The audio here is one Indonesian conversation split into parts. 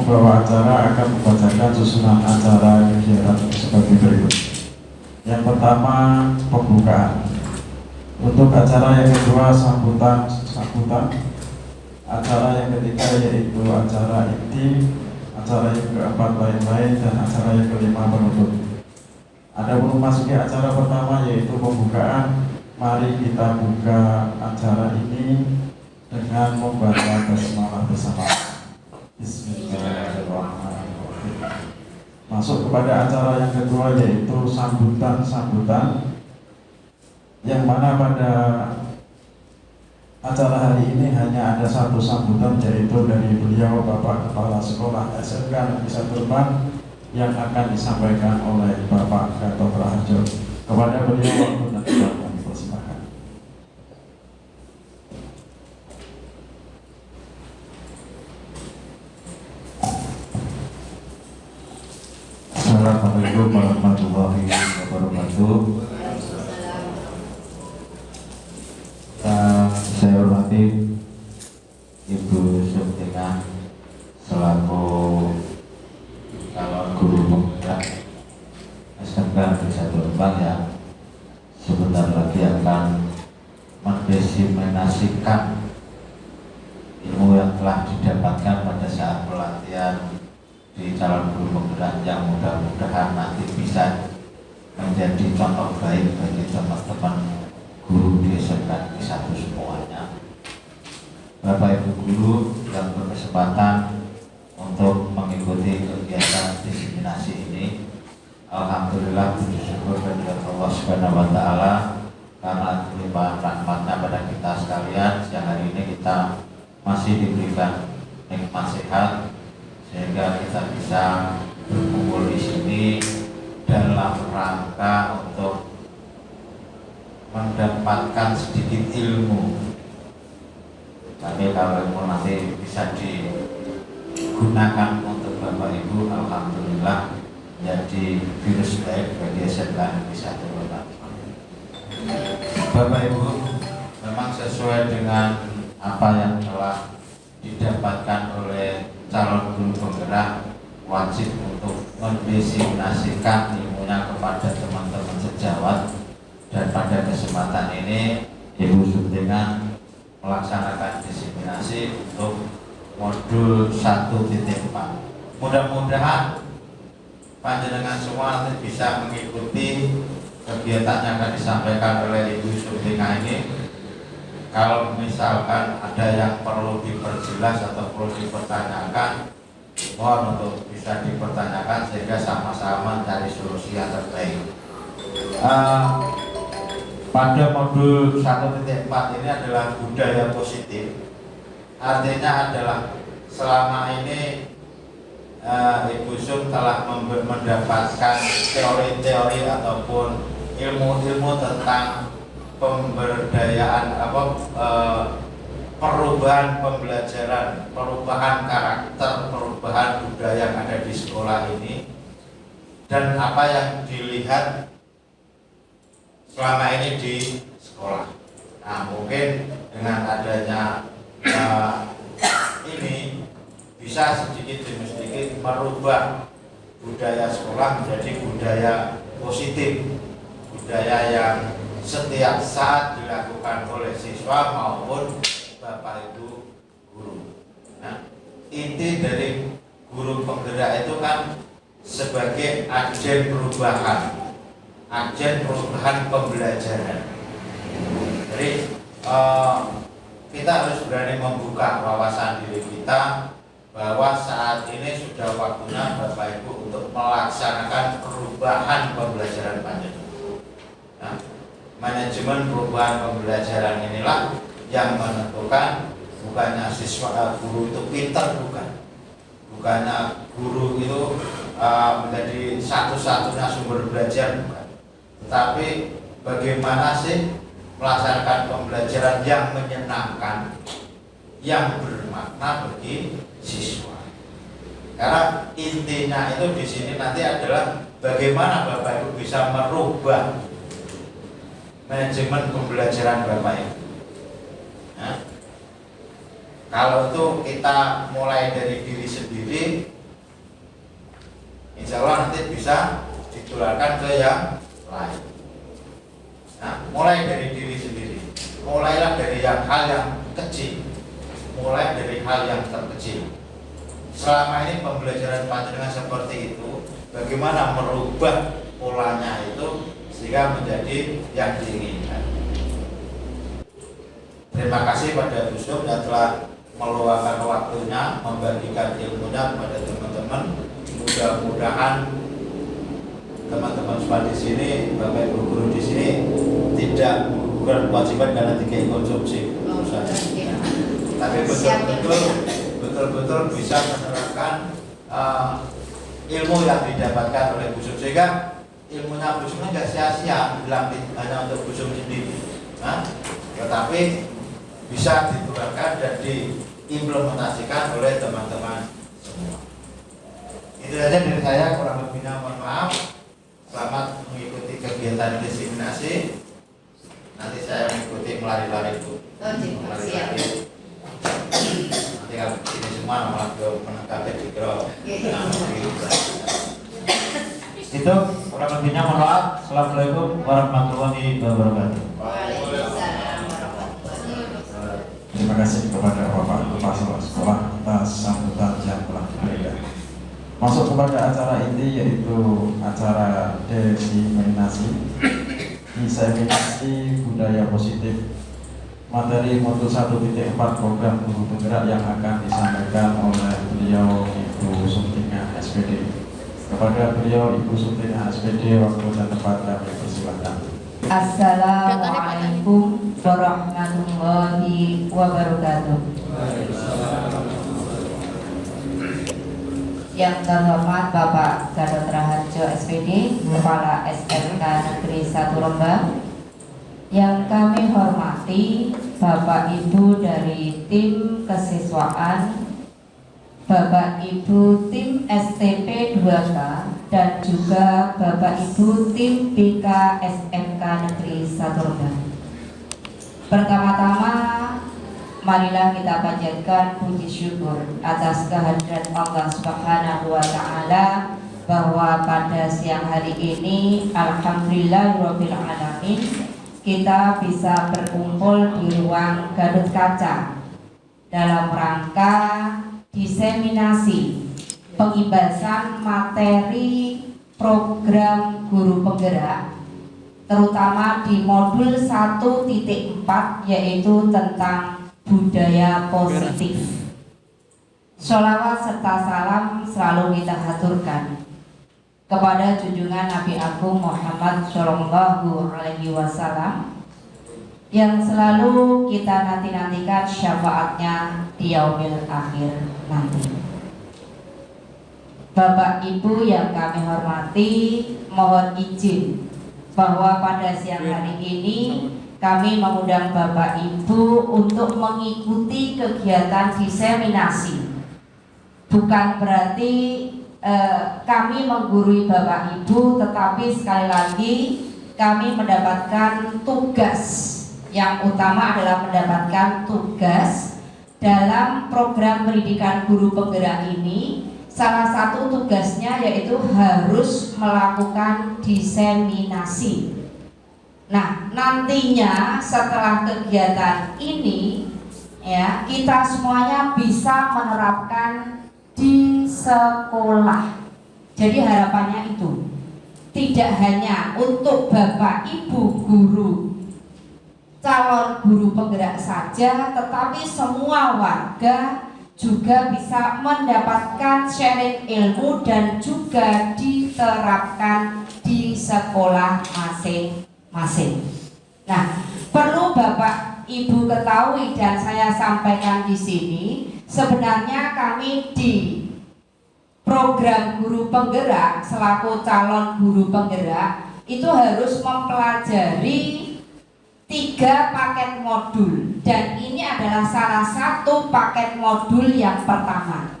pembawa acara akan membacakan susunan acara kegiatan sebagai berikut. Yang pertama, pembukaan. Untuk acara yang kedua, sambutan. Acara yang ketiga yaitu acara inti, acara yang keempat lain-lain, dan acara yang kelima penutup. Adapun memasuki acara pertama yaitu pembukaan, mari kita buka acara ini dengan membaca basmalah bersama. Bismillahirrahmanirrahim. Masuk kepada acara yang kedua yaitu sambutan, yang mana pada acara hari ini hanya ada satu sambutan, yaitu dari beliau Bapak Kepala Sekolah SMK Negeri 1 Rembang yang akan disampaikan oleh Bapak Gatot Raharjo. Kepada beliau waktu dan tempat kami persilakan. Assalamualaikum warahmatullahi wabarakatuh. Saya hormati Ibu Sufina selaku calon guru penggerak SMK Negeri 1 Rembang yang sebentar lagi akan mendiseminasikan ilmu yang telah didapatkan pada saat pelatihan di calon guru penggerak, yang mudah-mudahan nanti bisa menjadi contoh baik bagi teman-teman guru di SMK Negeri 1 semuanya. Bapak Ibu guru yang berkesempatan untuk mengikuti kegiatan diseminasi ini, alhamdulillah puji syukur kepada Allah Subhanahu wa taala karena limpahan rahmatnya pada kita sekalian. Siang hari ini kita masih diberikan nikmat sehat sehingga kita bisa berkumpul di sini dalam rangka untuk mendapatkan sedikit ilmu. Tapi kalau ilmu nanti bisa digunakan untuk Bapak Ibu, alhamdulillah menjadi virus baik bagi SMK Negeri 1 Rembang. Bapak Ibu, memang sesuai dengan apa yang telah didapatkan oleh calon guru penggerak, wajib untuk mendiseminasikan ilmunya kepada teman-teman sejawat. Dan pada kesempatan ini Ibu Sufina melaksanakan diseminasi untuk modul 1.4. Mudah-mudahan panjenengan semua nanti bisa mengikuti kegiatan yang akan disampaikan oleh Ibu Sufina ini. Kalau misalkan ada yang perlu diperjelas atau perlu dipertanyakan, mohon untuk bisa dipertanyakan sehingga sama-sama mencari solusi yang terbaik. Pada modul 1.4 ini adalah budaya positif. Artinya adalah selama ini Ibu Sum telah mendapatkan teori-teori ataupun ilmu-ilmu tentang pemberdayaan perubahan pembelajaran, perubahan karakter, perubahan budaya yang ada di sekolah ini, dan apa yang dilihat selama ini di sekolah. Nah, mungkin dengan adanya ini bisa sedikit demi sedikit merubah budaya sekolah menjadi budaya positif, budaya yang setiap saat dilakukan oleh siswa maupun Bapak Ibu guru. Nah, inti dari guru penggerak itu kan sebagai agen perubahan pembelajaran. Jadi kita harus berani membuka wawasan diri kita bahwa saat ini sudah waktunya Bapak Ibu untuk melaksanakan perubahan pembelajaran panjenengan. Nah, manajemen perubahan pembelajaran inilah yang menentukan, bukannya siswa guru itu pintar, bukannya guru itu menjadi satu-satunya sumber belajar, bukan. Tetapi bagaimana sih melaksanakan pembelajaran yang menyenangkan, yang bermakna bagi siswa. Karena intinya itu di sini nanti adalah bagaimana Bapak Ibu bisa merubah manajemen pembelajaran Bapak Ibu. Nah, kalau itu kita mulai dari diri sendiri, bisa ditularkan ke yang lain. Nah, mulai dari diri sendiri. Mulailah dari hal yang kecil. Mulai dari hal yang terkecil. Selama ini pembelajaran panjenengan seperti itu, bagaimana merubah polanya itu sehingga menjadi yang diinginkan. Terima kasih pada Bu Sum yang telah meluangkan waktunya membagikan ilmunya kepada teman-teman. Mudah-mudahan teman-teman semua di sini, Bapak Ibu guru di sini tidak menggugurkan kewajiban karena tiga konsumsi, tapi betul-betul bisa menerapkan ilmu yang didapatkan oleh Bu Sum, sehingga ilmunya Bu Sum nggak sia-sia bilang hanya untuk Bu Sum sendiri, tetapi bisa diterapkan dan diimplementasikan oleh teman-teman semua. Itu saja dari saya, kurang lebihnya mohon maaf. Selamat mengikuti kegiatan diseminasi. Nanti saya mengikuti melari-lari itu. Melari-lari. Nanti kalau ini semua malah ke menangkapnya di kero. Itu kurang lebihnya mohon maaf. Assalamualaikum warahmatullahi wabarakatuh. Terima kasih kepada Bapak Kepala Sekolah atas sambutan yang telah diberikan. Masuk kepada acara inti, yaitu acara diseminasi. Diseminasi budaya positif, materi modul 1.4 program guru penggerak yang akan disampaikan oleh beliau Ibu Sumtinga SPD. Kepada beliau Ibu Sumtinga SPD, waktu dan tempat kami persilahkan. Assalamualaikum warahmatullahi wabarakatuh. Yang terhormat Bapak Gatot Raharjo SPD, Kepala SMK Negeri 1 Rembang. Yang kami hormati Bapak Ibu dari tim kesiswaan, Bapak Ibu tim STP 2K, dan juga Bapak Ibu tim BK SMK Negeri 1 Rembang. Pertama-tama, marilah kita panjatkan puji syukur atas kehadiran Allah Subhanahu wa Ta'ala, bahwa pada siang hari ini alhamdulillahirabbil alamin kita bisa berkumpul di ruang Gadot Kaca dalam rangka diseminasi pengibasan materi program guru penggerak, terutama di modul 1.4, yaitu tentang budaya positif. Sholawat serta salam selalu kita haturkan kepada junjungan Nabi Agung Muhammad Shallallahu Alaihi Wasallam yang selalu kita nanti-nantikan syafaatnya di yaumil akhir nanti. Bapak Ibu yang kami hormati, mohon izin bahwa pada siang hari ini kami mengundang Bapak Ibu untuk mengikuti kegiatan diseminasi. Bukan berarti kami menggurui Bapak Ibu, tetapi sekali lagi kami mendapatkan tugas. Yang utama adalah mendapatkan tugas dalam program pendidikan guru penggerak ini. Salah satu tugasnya yaitu harus melakukan diseminasi. Nah, nantinya setelah kegiatan ini, ya, kita semuanya bisa menerapkan di sekolah. Jadi harapannya itu tidak hanya untuk Bapak Ibu guru, calon guru penggerak saja, tetapi semua warga juga bisa mendapatkan sharing ilmu dan juga diterapkan di sekolah masing-masing. Nah, perlu Bapak Ibu ketahui dan saya sampaikan di sini, sebenarnya kami di program guru penggerak selaku calon guru penggerak itu harus mempelajari 3 paket modul, dan ini adalah salah satu paket modul yang pertama.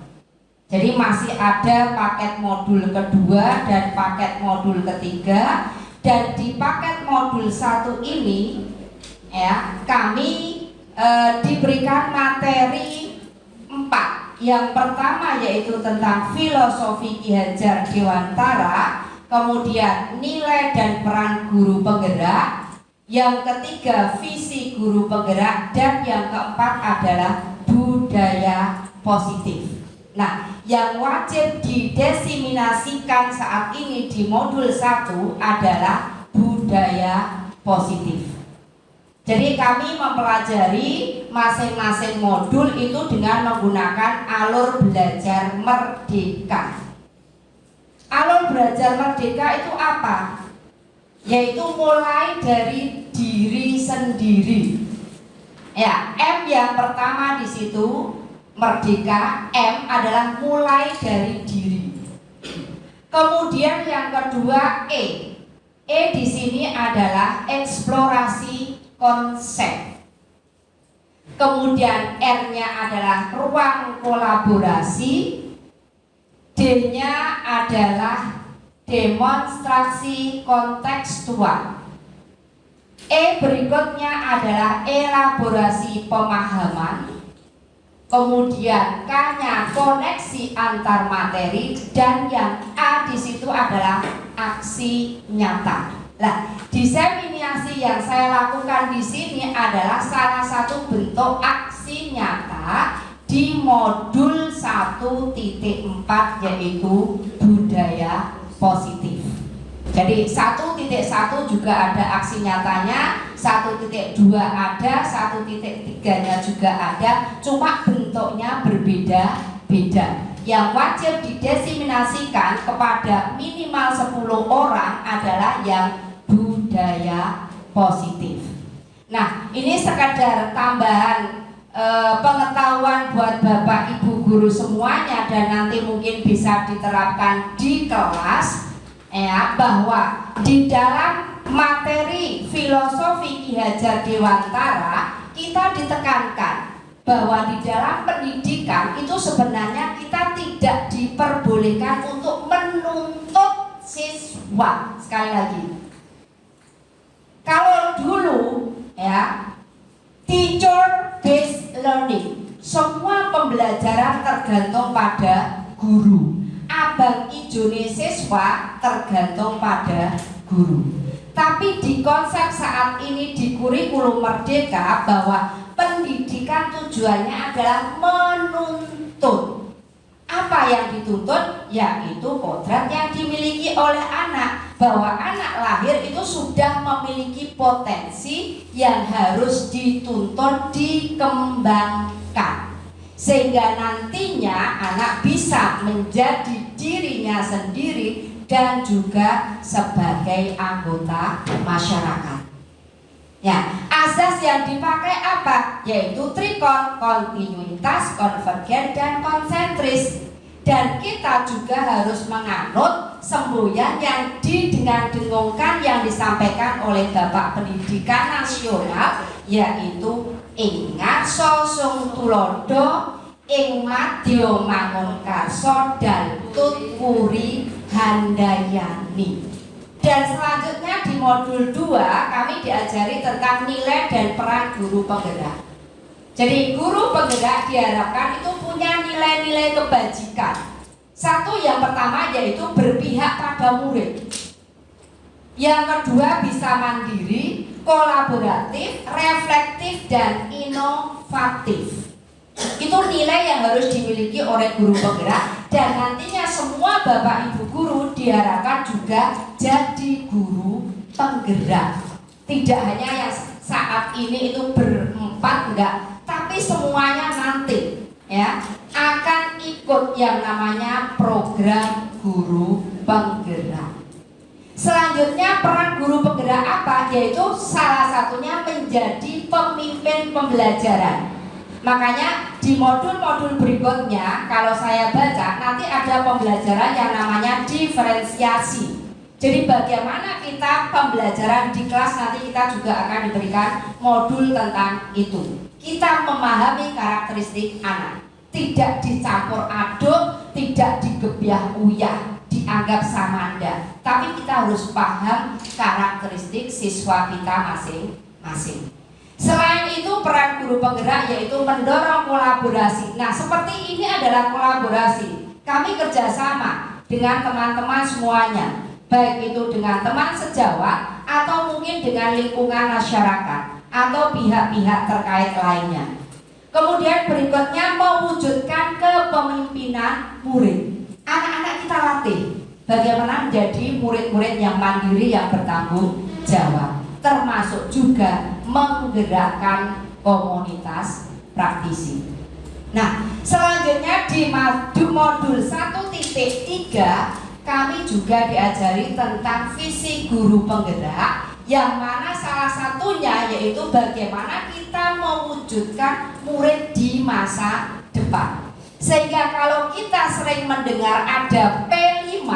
Jadi masih ada paket modul kedua dan paket modul ketiga, dan di paket modul 1 ini ya kami diberikan materi 4. Yang pertama yaitu tentang filosofi Ki Hajar Dewantara, kemudian nilai dan peran guru penggerak, yang ketiga visi guru penggerak, dan yang keempat adalah budaya positif. Nah, yang wajib didesiminasikan saat ini di modul 1 adalah budaya positif. Jadi kami mempelajari masing-masing modul itu dengan menggunakan alur belajar merdeka. Alur belajar merdeka itu apa? Yaitu mulai dari diri sendiri. Ya, M yang pertama di situ merdeka, M adalah mulai dari diri. Kemudian yang kedua E. E di sini adalah eksplorasi konsep. Kemudian R-nya adalah ruang kolaborasi. D-nya adalah demonstrasi kontekstual. E berikutnya adalah elaborasi pemahaman. Kemudian K-nya koneksi antar materi, dan yang A di situ adalah aksi nyata. Nah, diseminasi yang saya lakukan di sini adalah salah satu bentuk aksi nyata di modul 1.4, yaitu budaya positif. Jadi 1.1 juga ada aksi nyatanya, 1.2 ada, 1.3-nya juga ada, cuma bentuknya berbeda-beda. Yang wajib didesiminasikan kepada minimal 10 orang adalah yang budaya positif. Nah, ini sekadar tambahan pengetahuan buat Bapak Ibu guru semuanya, dan nanti mungkin bisa diterapkan di kelas, ya, bahwa di dalam materi filosofi Ki Hajar Dewantara kita ditekankan bahwa di dalam pendidikan itu sebenarnya kita tidak diperbolehkan untuk menuntut siswa. Sekali lagi, kalau dulu, ya, teacher based learning, semua pembelajaran tergantung pada guru. Abang ijone siswa tergantung pada guru. Tapi di konsep saat ini di kurikulum merdeka bahwa pendidikan tujuannya adalah menuntut. Apa yang dituntut? Yaitu kodrat yang dimiliki oleh anak, bahwa anak lahir itu sudah memiliki potensi yang harus dituntut dikembangkan, sehingga nantinya anak bisa menjadi dirinya sendiri dan juga sebagai anggota masyarakat. Ya, asas yang dipakai apa? Yaitu trikon, kontinuitas, konvergen, dan konsentris. Dan kita juga harus menganut semboyan yang didengar-dengungkan yang disampaikan oleh Bapak Pendidikan Nasional, yaitu ingat sosung tulodo, ing madya mangun karso, dan tutpuri handayani. Dan selanjutnya di modul 2 kami diajari tentang nilai dan peran guru penggerak. Jadi guru penggerak diharapkan itu punya nilai-nilai kebajikan. Satu, yang pertama yaitu berpihak pada murid. Yang kedua bisa mandiri, kolaboratif, reflektif, dan inovatif. Itu nilai yang harus dimiliki oleh guru penggerak, dan nantinya semua Bapak Ibu guru diharapkan juga jadi guru penggerak. Tidak hanya yang saat ini itu berempat, enggak, tapi semuanya nanti, ya, akan ikut yang namanya program guru penggerak. Selanjutnya peran guru penggerak apa? Yaitu salah satunya menjadi pemimpin pembelajaran. Makanya di modul-modul berikutnya kalau saya baca nanti ada pembelajaran yang namanya diferensiasi. Jadi bagaimana kita pembelajaran di kelas, nanti kita juga akan diberikan modul tentang itu. Kita memahami karakteristik anak, tidak dicampur aduk, tidak digebyah uyah, dianggap samanda, tapi kita harus paham karakteristik siswa kita masing-masing. Selain itu peran guru penggerak yaitu mendorong kolaborasi. Nah, seperti ini adalah kolaborasi. Kami kerjasama dengan teman-teman semuanya. baik itu dengan teman sejawat atau mungkin dengan lingkungan masyarakat atau pihak-pihak terkait lainnya. Kemudian berikutnya mewujudkan kepemimpinan murid. Anak-anak kita latih bagaimana menjadi murid-murid yang mandiri, yang bertanggung jawab, termasuk juga menggerakkan komunitas praktisi. Nah, selanjutnya di modul 1.3 kami juga diajari tentang visi guru penggerak, yang mana salah satunya yaitu bagaimana kita mewujudkan murid di masa depan. Sehingga kalau kita sering mendengar ada P5,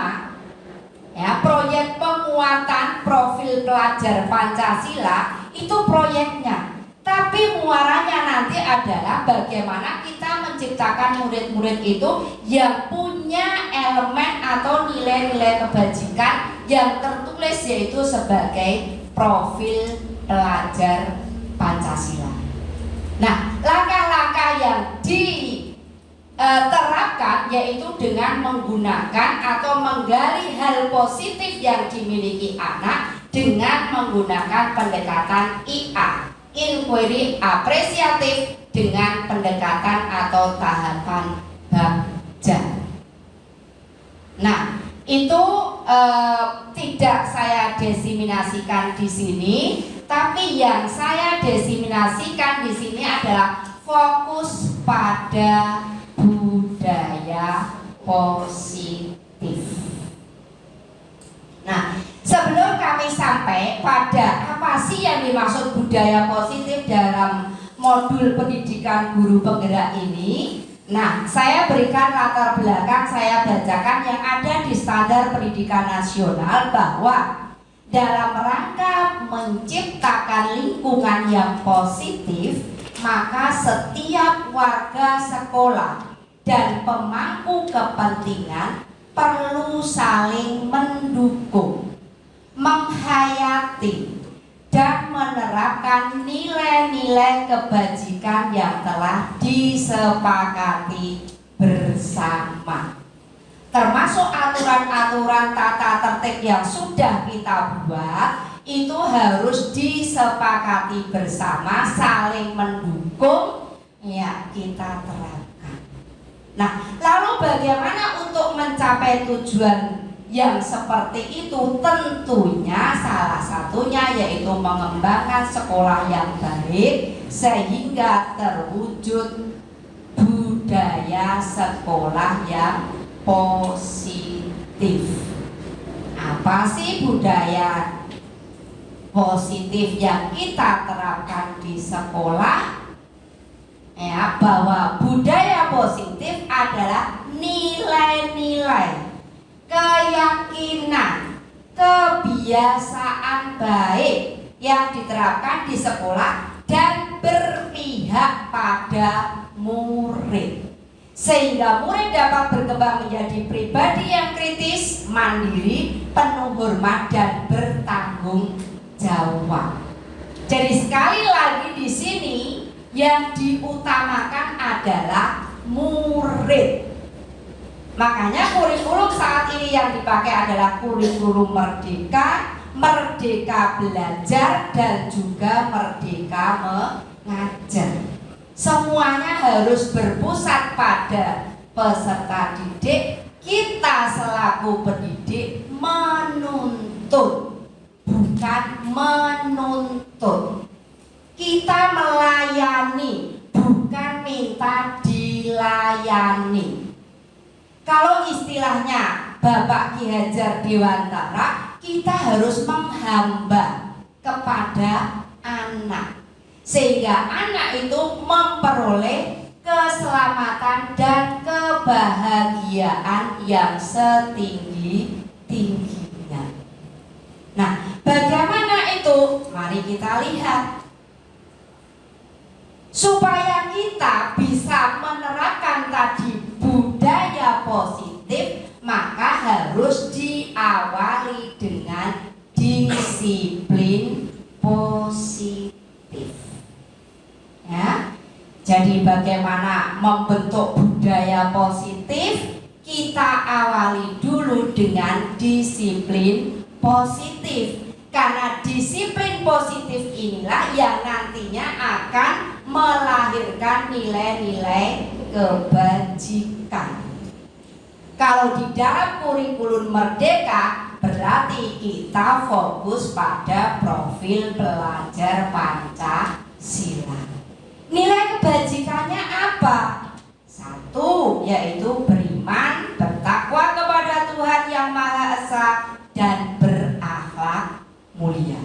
ya, proyek penguatan profil pelajar Pancasila, itu proyeknya. Tapi muaranya nanti adalah bagaimana kita menciptakan murid-murid itu yang punya elemen atau nilai-nilai kebajikan yang tertulis, yaitu sebagai profil pelajar Pancasila. Nah, langkah-langkah yang diterapkan yaitu dengan menggunakan atau menggali hal positif yang dimiliki anak dengan menggunakan pendekatan IA, inquiry apresiatif, dengan pendekatan atau tahapan bagja. Nah, itu tidak saya desiminasikan di sini, tapi yang saya desiminasikan di sini adalah fokus pada budaya positif. Nah, sebelum kami sampai pada apa sih yang dimaksud budaya positif dalam modul pendidikan guru penggerak ini, nah, saya berikan latar belakang, saya bacakan yang ada di Standar Pendidikan Nasional, bahwa dalam rangka menciptakan lingkungan yang positif, maka setiap warga sekolah dan pemangku kepentingan perlu saling mendukung, menghayati, dan menerapkan nilai-nilai kebajikan yang telah disepakati bersama, termasuk aturan-aturan tata tertib yang sudah kita buat. Itu harus disepakati bersama, saling mendukung, ya, kita terapkan. Nah, lalu bagaimana untuk mencapai tujuan yang seperti itu? Tentunya salah satunya yaitu mengembangkan sekolah yang baik sehingga terwujud budaya sekolah yang positif. Apa sih budaya positif yang kita terapkan di sekolah? Ya, bahwa budaya positif adalah nilai-nilai, keyakinan, kebiasaan baik yang diterapkan di sekolah dan berpihak pada murid, sehingga murid dapat berkembang menjadi pribadi yang kritis, mandiri, penuh hormat, dan bertanggung jawab. Jadi sekali lagi di sini yang diutamakan adalah murid. Makanya kurikulum saat ini yang dipakai adalah kurikulum merdeka, merdeka belajar, dan juga merdeka mengajar. Semuanya harus berpusat pada peserta didik. Kita selaku pendidik menuntut, bukan menuntut. Kita melayani, bukan minta dilayani. Kalau istilahnya Bapak Ki Hajar Dewantara, kita harus menghamba kepada anak, sehingga anak itu memperoleh keselamatan dan kebahagiaan yang setinggi-tingginya. Nah, bagaimana itu? Mari kita lihat. Supaya kita bisa menerapkan tadi budaya positif, maka harus diawali dengan disiplin positif. Ya. Jadi bagaimana membentuk budaya positif? Kita awali dulu selalu dengan disiplin positif. Karena disiplin positif inilah yang nantinya akan melahirkan nilai-nilai kebajikan. Kalau di dalam kurikulum Merdeka berarti kita fokus pada profil pelajar Pancasila. Nilai kebajikannya apa? Satu, yaitu beriman, bertakwa kepada Tuhan Yang Maha Esa, dan berakhlak mulia.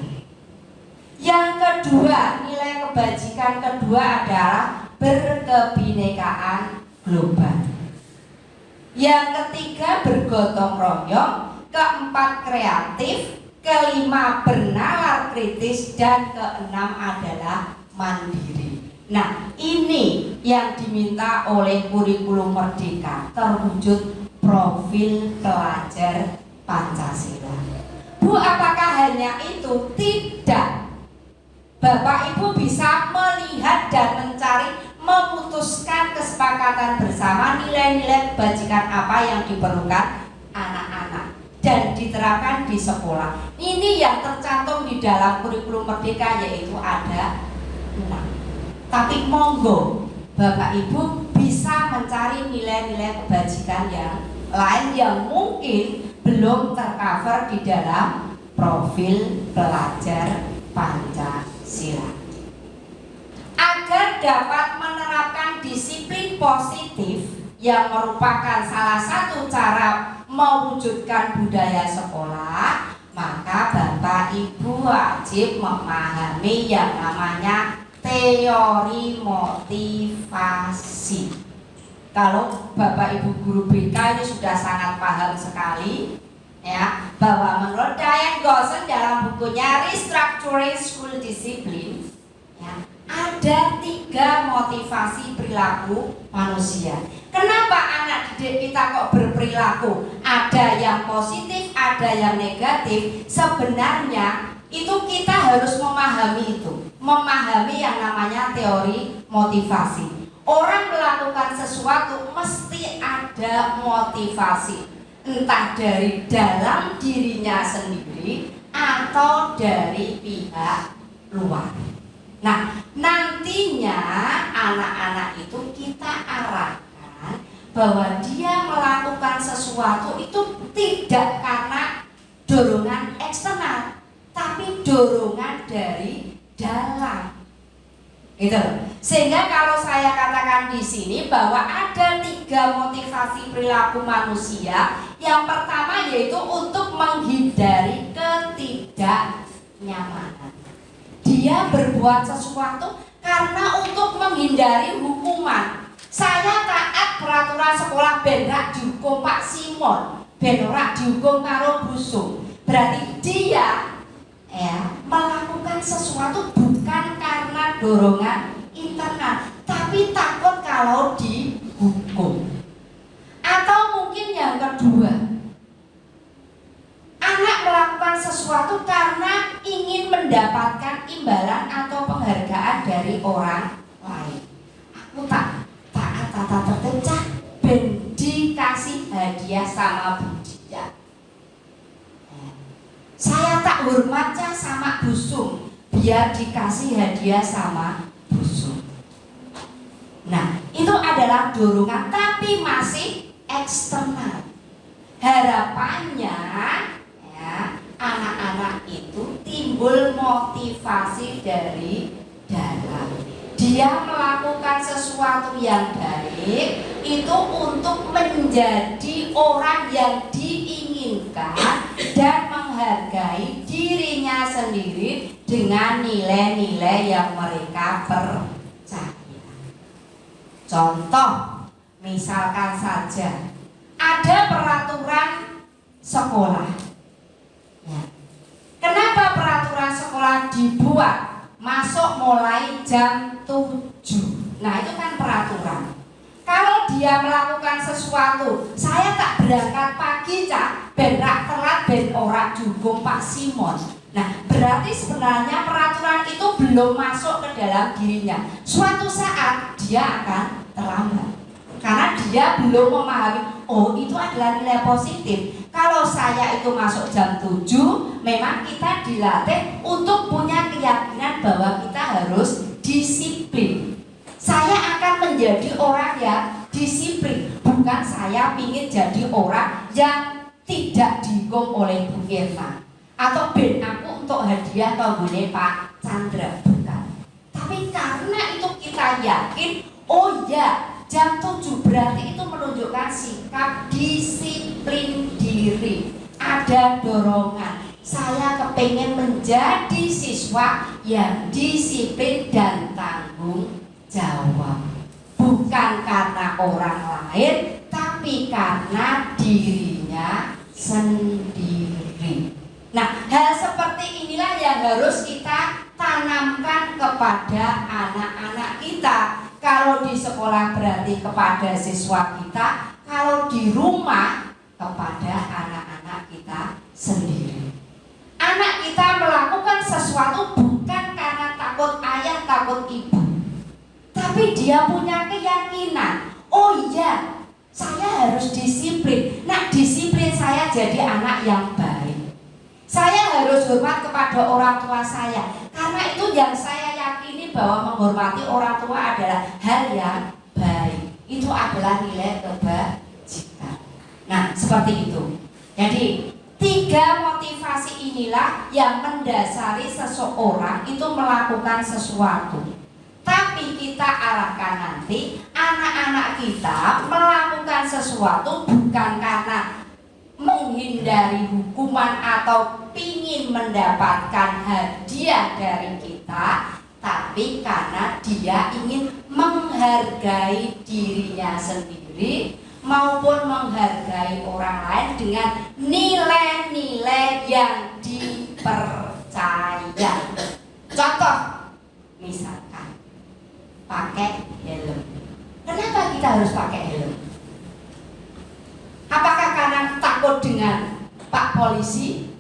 Yang kedua, nilai kebajikan kedua adalah berkebinekaan global. Yang ketiga, bergotong royong. Keempat, kreatif. Kelima, bernalar kritis. Dan keenam adalah mandiri. Nah, ini yang diminta oleh kurikulum Merdeka, terwujud profil pelajar Pancasila. Bu, apakah hanya itu? Tidak. Bapak Ibu bisa melihat dan mencari, memutuskan kesepakatan bersama nilai-nilai kebajikan apa yang diperlukan anak-anak dan diterapkan di sekolah. Ini yang tercantum di dalam kurikulum Merdeka, yaitu ada 6. Tapi monggo Bapak Ibu bisa mencari nilai-nilai kebajikan yang lain yang mungkin belum tercover di dalam profil pelajar Pancasila. Agar dapat menerapkan disiplin positif yang merupakan salah satu cara mewujudkan budaya sekolah, maka Bapak Ibu wajib memahami yang namanya teori motivasi. Kalau Bapak Ibu guru BK ini sudah sangat paham sekali, ya, bahwa menurut Diane Gosson dalam bukunya Restructuring School Discipline, ya, ada 3 motivasi perilaku manusia. Kenapa anak didik kita kok berperilaku? Ada yang positif, ada yang negatif. Sebenarnya itu kita harus memahami itu, memahami yang namanya teori motivasi. Orang melakukan sesuatu mesti ada motivasi, entah dari dalam dirinya sendiri atau dari pihak luar. Nah, nantinya anak-anak itu kita arahkan bahwa dia melakukan sesuatu itu tidak karena dorongan eksternal, tapi dorongan dari dalam, gitu. Sehingga kalau saya katakan di sini bahwa ada 3 motivasi perilaku manusia. Yang pertama yaitu untuk menghindari ketidaknyamanan. Dia berbuat sesuatu karena untuk menghindari hukuman. Saya taat peraturan sekolah ben rak dihukum Pak Simon, ben ora dihukum karo busuk. Berarti dia melakukan sesuatu bukan karena dorongan internal, tapi takut kalau dihukum. Atau mungkin yang kedua, anak melakukan sesuatu karena ingin mendapatkan imbalan atau penghargaan dari orang lain. Aku taat tata tertib ben dikasih hadiah sama Bu Dia. Saya tak hormat sama busung biar dikasih hadiah sama busung. Nah, itu adalah dorongan tapi masih eksternal. Harapannya ya, anak-anak itu timbul motivasi dari dalam. Dia melakukan sesuatu yang baik itu untuk menjadi orang yang diinginkan dan menghargai dirinya sendiri dengan nilai-nilai yang mereka percaya. Contoh, misalkan saja ada peraturan sekolah. Ya. Kenapa peraturan sekolah dibuat? Masuk mulai jam 7. Nah, itu kan peraturan. Kalau dia melakukan sesuatu, saya tak berangkat pagi cak, ben rak telat ben ora dihukum Pak Simon. Nah, berarti sebenarnya peraturan itu belum masuk ke dalam dirinya. Suatu saat dia akan terlambat. Karena dia belum memahami, oh itu adalah nilai positif. Kalau saya itu masuk jam 7, memang kita dilatih untuk punya keyakinan bahwa kita harus disiplin. Saya akan menjadi orang yang disiplin, bukan saya ingin jadi orang yang tidak dihukum oleh Bu Irma atau ben aku untuk hadiah tanggune Pak Chandra, bukan. Tapi karena itu kita yakin, oh ya, jam 7 berarti itu menunjukkan sikap disiplin diri. Ada dorongan, saya kepengen menjadi siswa yang disiplin dan tanggung jawab. Bukan karena orang lain, tapi karena dirinya sendiri. Nah, hal seperti inilah yang harus kita tanamkan kepada anak-anak kita. Kalau di sekolah berarti kepada siswa kita, kalau di rumah kepada anak-anak kita sendiri. Anak kita melakukan sesuatu bukan karena takut ayah, takut ibu, tapi dia punya keyakinan, oh iya, saya harus disiplin. Nah, disiplin saya jadi anak yang baik. Saya harus hormat kepada orang tua saya, karena itu yang saya yakini bahwa menghormati orang tua adalah hal yang baik. Itu adalah nilai kebajikan. Nah, seperti itu. Jadi 3 motivasi inilah yang mendasari seseorang itu melakukan sesuatu. Tapi kita arahkan nanti anak-anak kita melakukan sesuatu bukan karena menghindari hukuman atau ingin mendapatkan hadiah dari kita, tapi karena dia ingin menghargai dirinya sendiri maupun menghargai orang lain dengan nilai-nilai yang dipercaya. Contoh, misalkan pakai helm. Kenapa kita harus pakai helm? Apakah karena takut dengan Pak Polisi?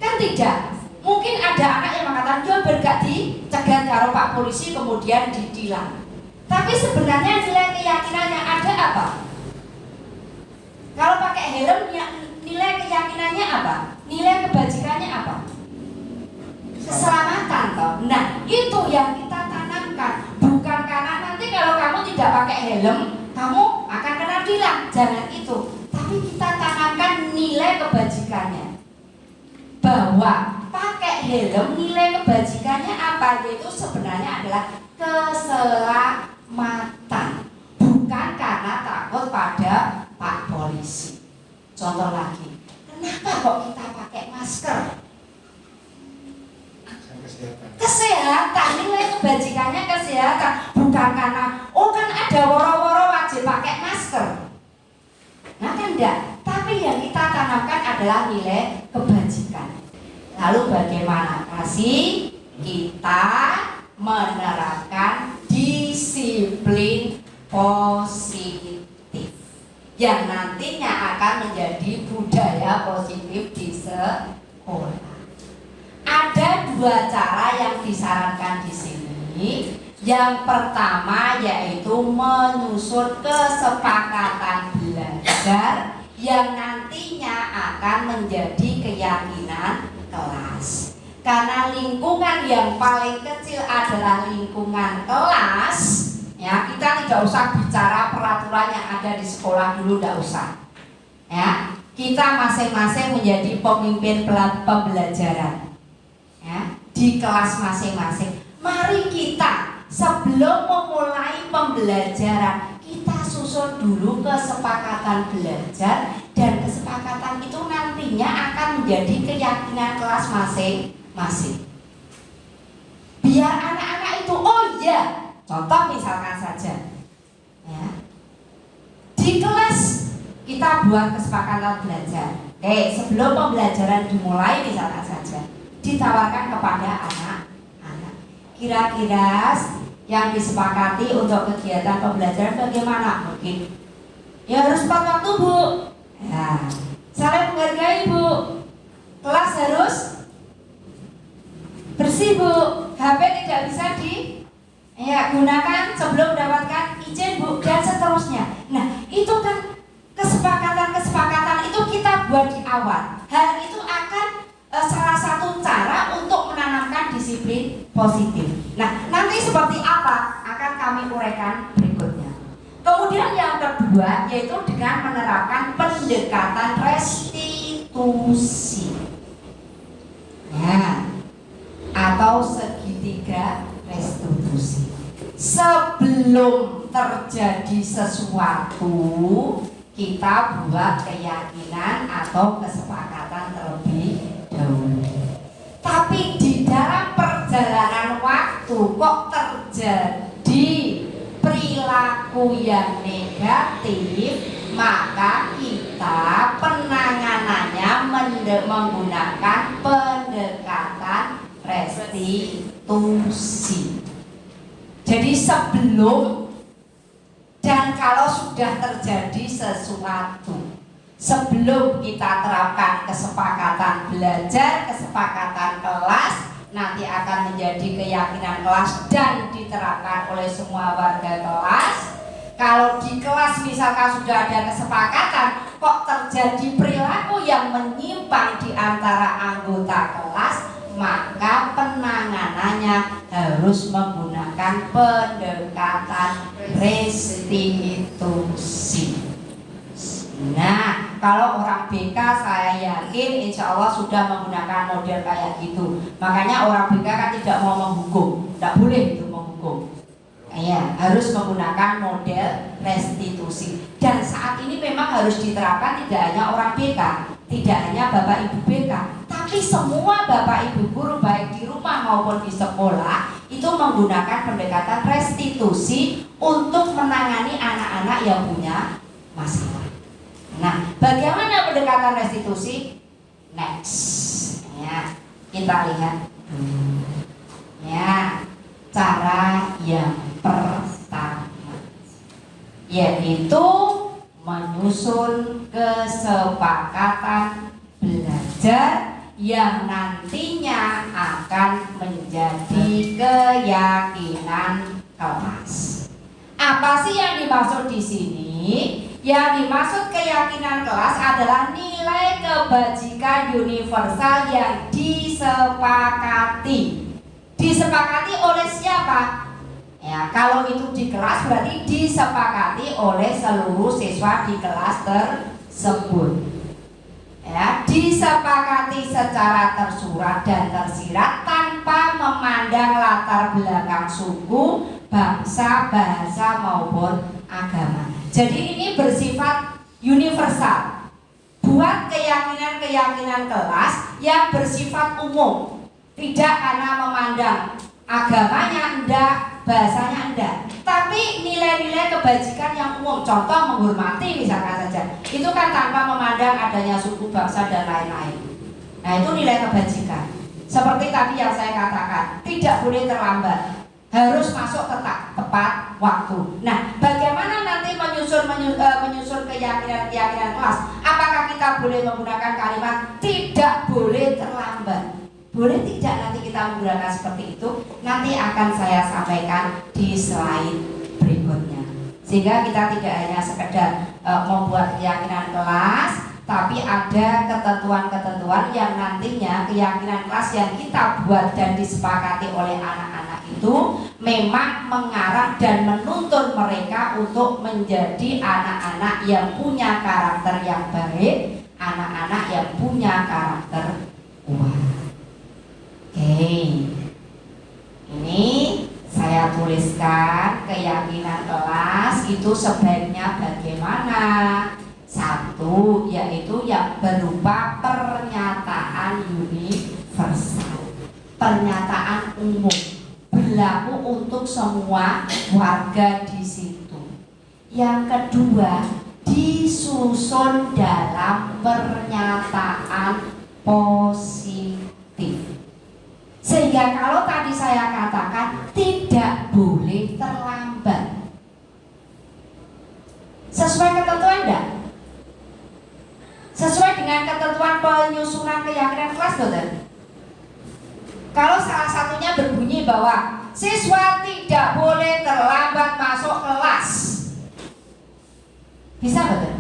Kan tidak. Mungkin ada anak yang mengatakan dia bergak dicegat karo Pak Polisi kemudian ditilang. Tapi sebenarnya nilai keyakinannya ada apa? Kalau pakai helm, nilai keyakinannya apa? Nilai kebajikannya apa? Keselamatan toh. Nah, itu yang kita tanamkan. Bukan karena nanti kalau kamu tidak pakai helm, kamu akan kena tilang. Jangan itu. Tapi kita tanamkan nilai kebajikannya. Bahwa pakai helm nilai kebajikannya apa? Yaitu sebenarnya adalah keselamatan. Bukan karena takut pada Pak Polisi. Contoh lagi, kenapa kok kita pakai masker? Kesehatan, nilai kebajikannya kesehatan. Bukan karena, oh kan ada woro-woro wajib pakai masker. Nah kan enggak. Tapi yang kita tanamkan adalah nilai kebajikan. Lalu bagaimana kasih kita menerapkan disiplin positif yang nantinya akan menjadi budaya positif di sekolah. Ada 2 cara yang disarankan di sini. Yang pertama yaitu menyusun kesepakatan belajar yang nantinya akan menjadi keyakinan kelas. Karena lingkungan yang paling kecil adalah lingkungan kelas, ya kita tidak usah bicara peraturan yang ada di sekolah dulu, tidak usah. Ya, kita masing-masing menjadi pemimpin pembelajaran. Ya, di kelas masing-masing. Mari kita sebelum memulai pembelajaran, kita susun dulu kesepakatan belajar, dan kesepakatan itu nantinya akan menjadi keyakinan kelas masing-masing. Biar anak-anak itu, oh iya, contoh misalkan saja, ya, di kelas kita buat kesepakatan belajar. Sebelum pembelajaran dimulai misalkan saja, ditawarkan kepada anak-anak, kira-kira yang disepakati untuk kegiatan pembelajaran bagaimana? Mungkin ya harus tepat waktu, Bu. Ya, saling menghargai, Bu. Kelas harus bersih, Bu. HP tidak bisa gunakan sebelum mendapatkan izin, Bu, dan seterusnya. Nah, itu kan kesepakatan-kesepakatan itu kita buat di awal. Hal itu akan salah satu cara untuk menanamkan disiplin positif. Nah, nanti seperti apa akan kami uraikan berikutnya. Kemudian yang kedua yaitu dengan menerapkan pendekatan restitusi. Ya, atau segitiga restitusi. Sebelum terjadi sesuatu, kita buat keyakinan atau kesepakatan terlebih dahulu. Tapi di dalam perjalanan waktu kok terjadi perilaku yang negatif, maka kita penanganannya menggunakan pendekatan restitusi. Jadi sebelum dan kalau sudah terjadi sesuatu, sebelum kita terapkan kesepakatan belajar, kesepakatan kelas, nanti akan menjadi keyakinan kelas dan diterapkan oleh semua warga kelas. Kalau di kelas misalkan sudah ada kesepakatan, kok terjadi perilaku yang menyimpang di antara anggota kelas, maka penanganannya harus menggunakan pendekatan restitusi. Nah, kalau orang BK saya yakin insya Allah sudah menggunakan model kayak gitu. Makanya orang BK kan tidak mau menghukum, tidak boleh itu menghukum. Ya, harus menggunakan model restitusi. Dan saat ini memang harus diterapkan tidak hanya orang BK, tidak hanya Bapak Ibu BK, tapi semua Bapak Ibu guru baik di rumah maupun di sekolah itu menggunakan pendekatan restitusi untuk menangani anak-anak yang punya masalah. Nah, bagaimana pendekatan restitusi? Next, ya, kita lihat dulu. Ya, cara yang pertama yaitu menyusun kesepakatan belajar yang nantinya akan menjadi keyakinan kelas. Apa sih yang dimaksud di sini? Yang dimaksud keyakinan kelas adalah nilai kebajikan universal yang disepakati. Disepakati oleh siapa? Ya, kalau itu di kelas berarti disepakati oleh seluruh siswa di kelas tersebut. Ya, disepakati secara tersurat dan tersirat tanpa memandang latar belakang suku, bangsa, bahasa maupun agama. Jadi ini bersifat universal. Buat keyakinan-keyakinan kelas yang bersifat umum. Tidak karena memandang agamanya enggak, bahasanya enggak, tapi nilai-nilai kebajikan yang umum. Contoh menghormati misalkan saja, itu kan tanpa memandang adanya suku, bangsa dan lain-lain. Nah, itu nilai kebajikan. Seperti tadi yang saya katakan, tidak boleh terlambat, harus masuk tepat waktu. Nah, bagaimana nanti menyusun keyakinan kelas? Apakah kita boleh menggunakan kalimat tidak boleh terlambat? Boleh tidak nanti kita menggunakan seperti itu? Nanti akan saya sampaikan di slide berikutnya. Sehingga kita tidak hanya sekedar membuat keyakinan kelas, tapi ada ketentuan-ketentuan yang nantinya keyakinan kelas yang kita buat dan disepakati oleh anak-anak itu memang mengarah dan menuntun mereka untuk menjadi anak-anak yang punya karakter yang baik, anak-anak yang punya karakter kuat. Oke, ini saya tuliskan keyakinan kelas itu sebaiknya bagaimana. Satu, yaitu yang berupa pernyataan universal, pernyataan umum, berlaku untuk semua warga di situ. Yang kedua, disusun dalam pernyataan positif. Sehingga kalau tadi saya katakan tidak boleh terlambat. Sesuai ketentuan enggak? Sesuai dengan ketentuan penyusunan keyakinan kelas, dokter. Kalau salah satunya berbunyi bahwa siswa tidak boleh terlambat masuk kelas, bisa, dokter?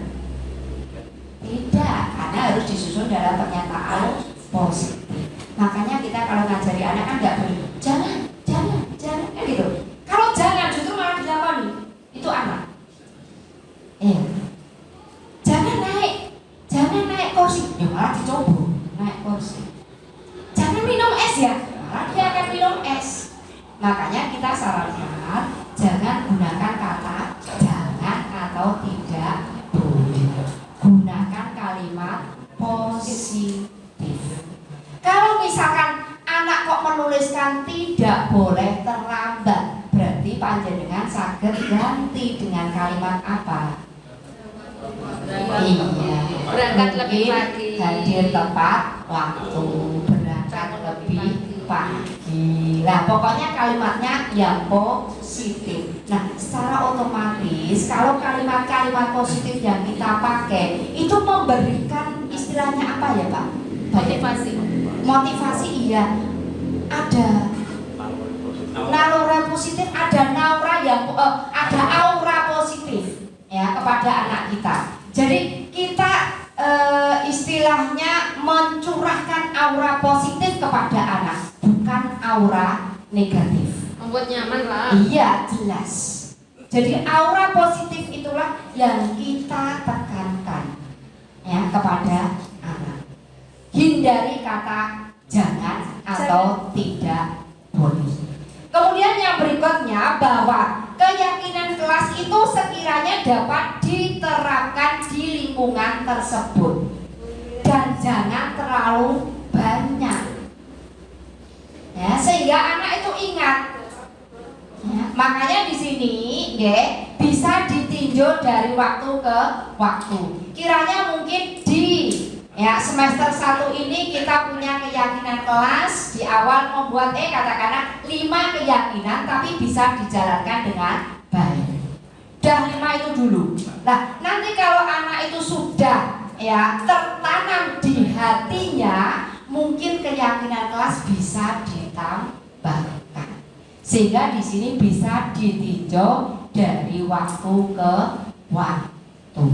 Tidak, karena harus disusun dalam pernyataan positif. Makanya kita kalau ngajari anak kan nggak boleh jangan kan gitu. Kalau jangan justru malah dilakoni, itu anak. Jangan naik kursi, ya malah dicoba naik kursi. Jangan minum es ya, malah dia akan minum es. Makanya kita sarankan jangan gunakan kata jangan atau tidak boleh. Gunakan kalimat positif. Kalau misalkan anak kok menuliskan tidak boleh terlambat, berarti panjenengan saged ganti dengan kalimat apa? Iya, Berangkat lebih pagi. hadir tepat waktu, berangkat lebih pagi. Nah, pokoknya kalimatnya yang positif. Nah, secara otomatis kalau kalimat-kalimat positif yang kita pakai itu memberikan istilahnya apa ya, Pak? Motivasi iya. Ada naura positif, ada ada aura positif ya kepada anak kita. Jadi kita istilahnya mencurahkan aura positif kepada anak, bukan aura negatif. Membuat nyaman lah. Iya, jelas. Jadi aura positif itulah yang kita tekankan ya kepada anak. Hindari kata jangan atau tidak boleh. Kemudian yang berikutnya bahwa keyakinan kelas itu sekiranya dapat diterapkan di lingkungan tersebut dan jangan terlalu banyak ya, sehingga anak itu ingat ya, makanya di sini bisa ditinjau dari waktu ke waktu. Kiranya mungkin di semester 1 ini kita punya keyakinan kelas di awal membuat katakanlah 5 keyakinan, tapi bisa dijalankan dengan baik. Dah 5 itu dulu. Nah, nanti kalau anak itu sudah tertanam di hatinya, mungkin keyakinan kelas bisa ditambahkan. Sehingga di sini bisa ditinjau dari waktu ke waktu.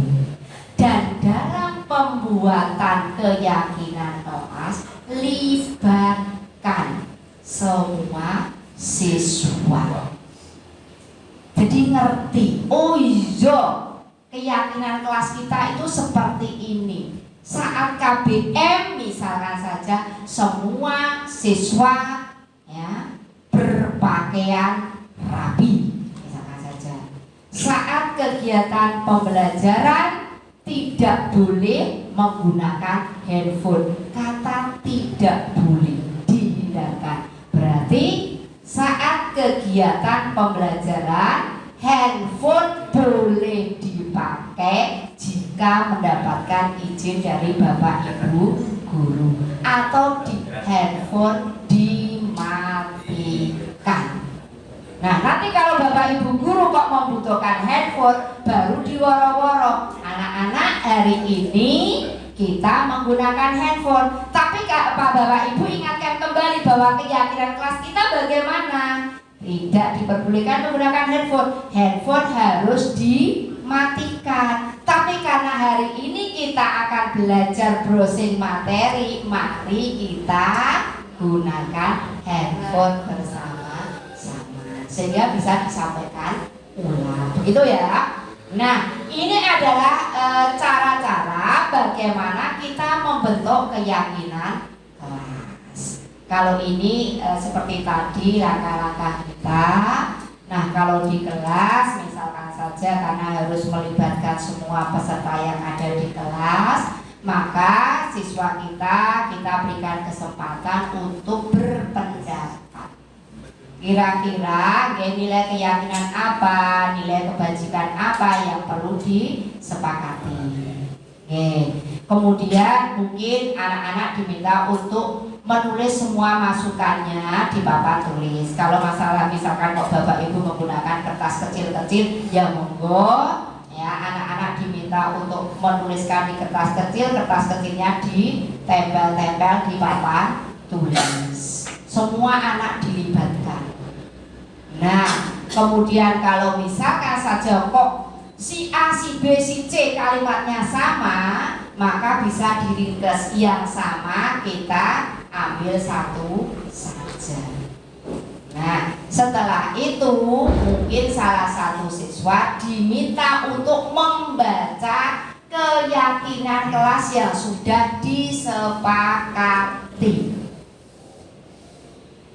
Dan dalam pembuatan keyakinan kelas, libatkan semua siswa. Jadi ngerti, oh iya, keyakinan kelas kita itu seperti ini. Saat KBM misalkan saja, semua siswa berpakaian rapi, misalkan saja. Saat kegiatan pembelajaran tidak boleh menggunakan handphone. Kata tidak boleh dihindarkan. Berarti saat kegiatan pembelajaran handphone boleh dipakai jika mendapatkan izin dari Bapak Ibu guru atau handphone dimatikan. Nah, nanti kalau Bapak Ibu guru kok membutuhkan handphone, baru diwaro-waro. Anak-anak, hari ini kita menggunakan handphone. Tapi Pak Bapak Ibu ingatkan kembali bahwa keyakinan kelas kita bagaimana? Tidak diperbolehkan menggunakan handphone. Handphone harus dimatikan. Tapi karena hari ini kita akan belajar browsing materi, mari kita gunakan handphone bersama. Sehingga bisa disampaikan ulang, begitu ya. Nah, ini adalah cara-cara bagaimana kita membentuk keyakinan kelas. Kalau ini seperti tadi langkah-langkah kita. Nah, kalau di kelas misalkan saja karena harus melibatkan semua peserta yang ada di kelas, maka siswa kita berikan kesempatan untuk berpendapat. Kira-kira nilai keyakinan apa, nilai kebajikan apa yang perlu disepakati. Kemudian mungkin anak-anak diminta untuk menulis semua masukannya di papan tulis. Kalau masalah misalkan kok Bapak Ibu menggunakan kertas kecil-kecil, ya monggo ya, anak-anak diminta untuk menuliskan di kertas kecil, kertas kecilnya ditempel-tempel di papan tulis. Semua anak dilibatkan. Nah, kemudian kalau misalkan saja kok si A, si B, si C kalimatnya sama, maka bisa di ringkas yang sama kita ambil satu saja. Nah, setelah itu mungkin salah satu siswa diminta untuk membaca keyakinan kelas yang sudah disepakati.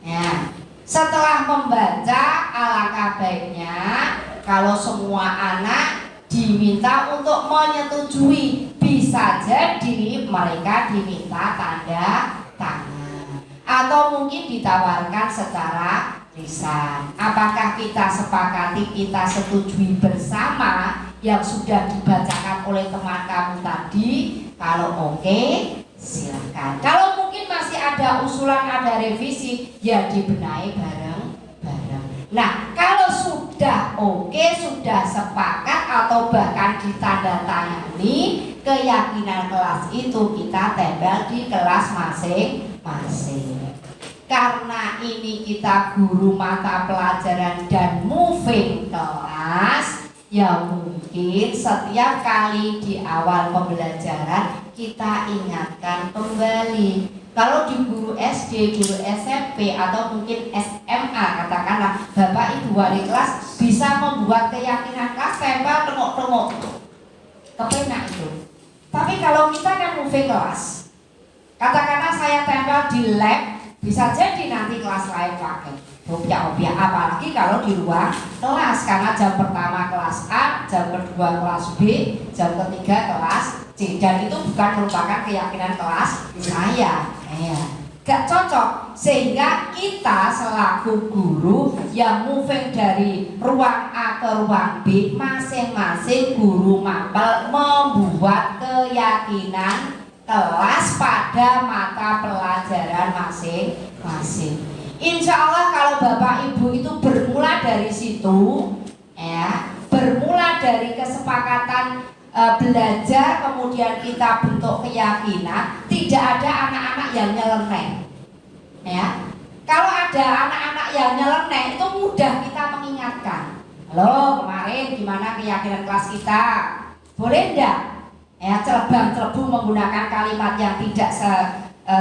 Ya, setelah membaca, alangkah baiknya kalau semua anak diminta untuk menyetujui. Bisa jadi mereka diminta tanda tangan atau mungkin ditawarkan secara lisan. Apakah kita sepakati, kita setujui bersama yang sudah dibacakan oleh teman kamu tadi? Kalau oke, silakan. Kalau mungkin masih ada usulan, ada revisi, ya dibenahi bareng-bareng. Nah, kalau sudah oke, sudah sepakat atau bahkan ditandatangani, keyakinan kelas itu kita tempel di kelas masing-masing. Karena ini kita guru mata pelajaran dan moving kelas, ya mungkin setiap kali di awal pembelajaran kita ingatkan kembali. Kalau di guru SD, guru SMP atau mungkin SMA, katakanlah Bapak Ibu wali kelas bisa membuat keyakinan kelas tempel tengok-tengok, kepenak itu. Tapi kalau kita kan moving kelas, katakanlah saya tempel di lab, bisa jadi nanti kelas lain pakai objek-objek, apalagi kalau di ruang kelas, karena jam pertama kelas A, jam kedua kelas B, jam ketiga kelas C, dan itu bukan merupakan keyakinan kelas saya. Gak cocok, sehingga kita selaku guru yang moving dari ruang A ke ruang B, masing-masing guru mapel membuat keyakinan kelas pada mata pelajaran masing-masing. Insya Allah kalau Bapak Ibu itu bermula dari situ, ya, bermula dari kesepakatan belajar, kemudian kita bentuk keyakinan, tidak ada anak-anak yang nyeleneh. Ya, kalau ada anak-anak yang nyeleneh itu mudah kita mengingatkan. Halo, kemarin gimana keyakinan kelas kita? Boleh enggak? Ya, celebang-celebung menggunakan kalimat yang tidak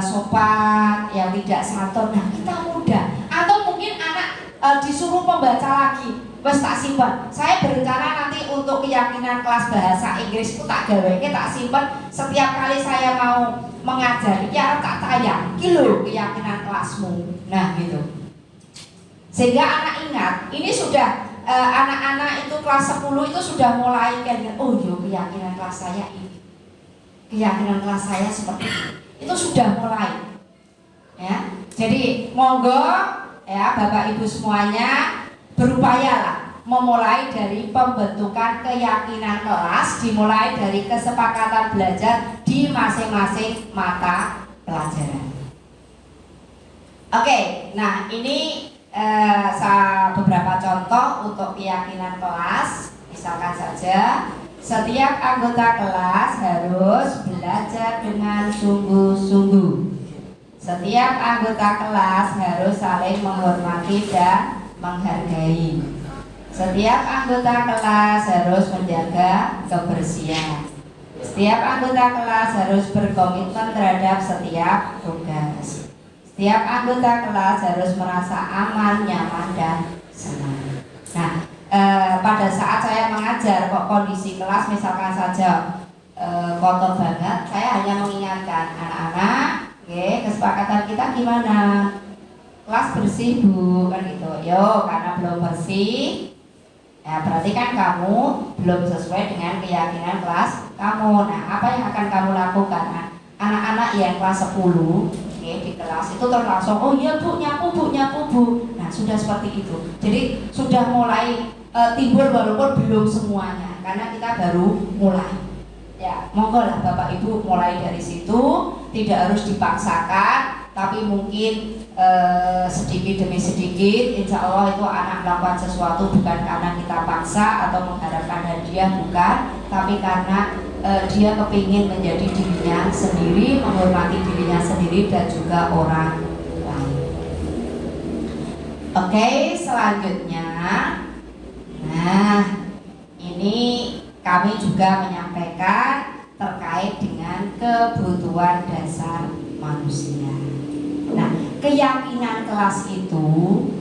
sopan, yang tidak santun. Nah, kita mudah. Atau mungkin anak disuruh membaca lagi. Wes tak simpan. Saya berencana nanti untuk keyakinan kelas bahasa Inggris itu tak gawe, tak simpan. Setiap kali saya mau mengajar, ya tak tayang. Kilo keyakinan kelasmu. Nah gitu. Sehingga anak ingat, ini sudah anak-anak itu kelas 10 itu sudah mulai kan, oh yo keyakinan kelas saya ini, keyakinan kelas saya seperti ini. Itu sudah mulai. Ya. Jadi monggo ya Bapak Ibu semuanya, berupayalah memulai dari pembentukan keyakinan kelas, dimulai dari kesepakatan belajar di masing-masing mata pelajaran. Oke, nah ini beberapa contoh untuk keyakinan kelas. Misalkan saja, setiap anggota kelas harus belajar dengan sungguh-sungguh. Setiap anggota kelas harus saling menghormati dan menghargai. Setiap anggota kelas harus menjaga kebersihan. Setiap anggota kelas harus berkomitmen terhadap setiap tugas. Setiap anggota kelas harus merasa aman, nyaman, dan senang. Nah, pada saat saya mengajar kok kondisi kelas misalkan saja kotor banget, saya hanya mengingatkan anak-anak, kesepakatan kita gimana? Kelas bersih Bu, kan gitu. Yo, karena belum bersih, ya berarti kan kamu belum sesuai dengan keyakinan kelas kamu. Nah, apa yang akan kamu lakukan? Nah, anak-anak yang kelas 10 di kelas itu terlangsung, oh iya Bu, nyapu Bu, nyapu Bu. Nah, sudah seperti itu. Jadi sudah mulai timbul walaupun belum semuanya, karena kita baru mulai. Ya, monggo lah Bapak Ibu mulai dari situ, tidak harus dipaksakan, tapi mungkin sedikit demi sedikit, insya Allah itu anak melakukan sesuatu bukan karena kita paksa atau mengharapkan hadiah, bukan, tapi karena dia kepingin menjadi dirinya sendiri, menghormati dirinya sendiri dan juga orang lain. Oke, selanjutnya, nah ini kami juga menyampaikan terkait dengan dengan kebutuhan dasar manusia. Nah, keyakinan kelas itu,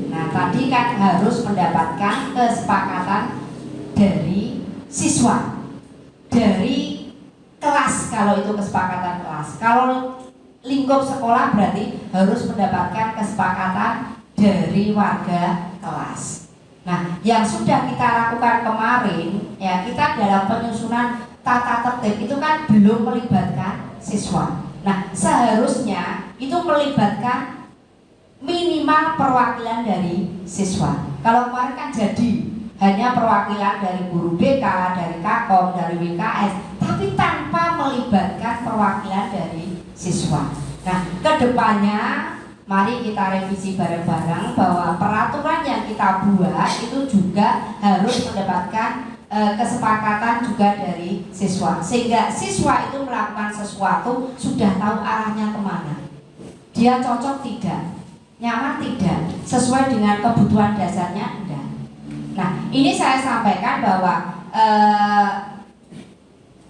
nah tadi kan harus mendapatkan kesepakatan dari siswa, dari kelas. Kalau itu kesepakatan kelas, kalau lingkup sekolah berarti harus mendapatkan kesepakatan dari warga kelas. Nah, yang sudah kita lakukan kemarin, ya kita dalam penyusunan tata tertib itu kan belum melibatkan siswa. Nah, seharusnya itu melibatkan minimal perwakilan dari siswa. Kalau kemarin kan jadi hanya perwakilan dari guru BK, dari Kakom, dari WKS, tapi tanpa melibatkan perwakilan dari siswa. Nah, kedepannya mari kita revisi bareng-bareng bahwa peraturan yang kita buat itu juga harus mendapatkan kesepakatan juga dari siswa, sehingga siswa itu melakukan sesuatu sudah tahu arahnya kemana, dia cocok tidak, nyaman tidak, sesuai dengan kebutuhan dasarnya enggak. Nah, ini saya sampaikan bahwa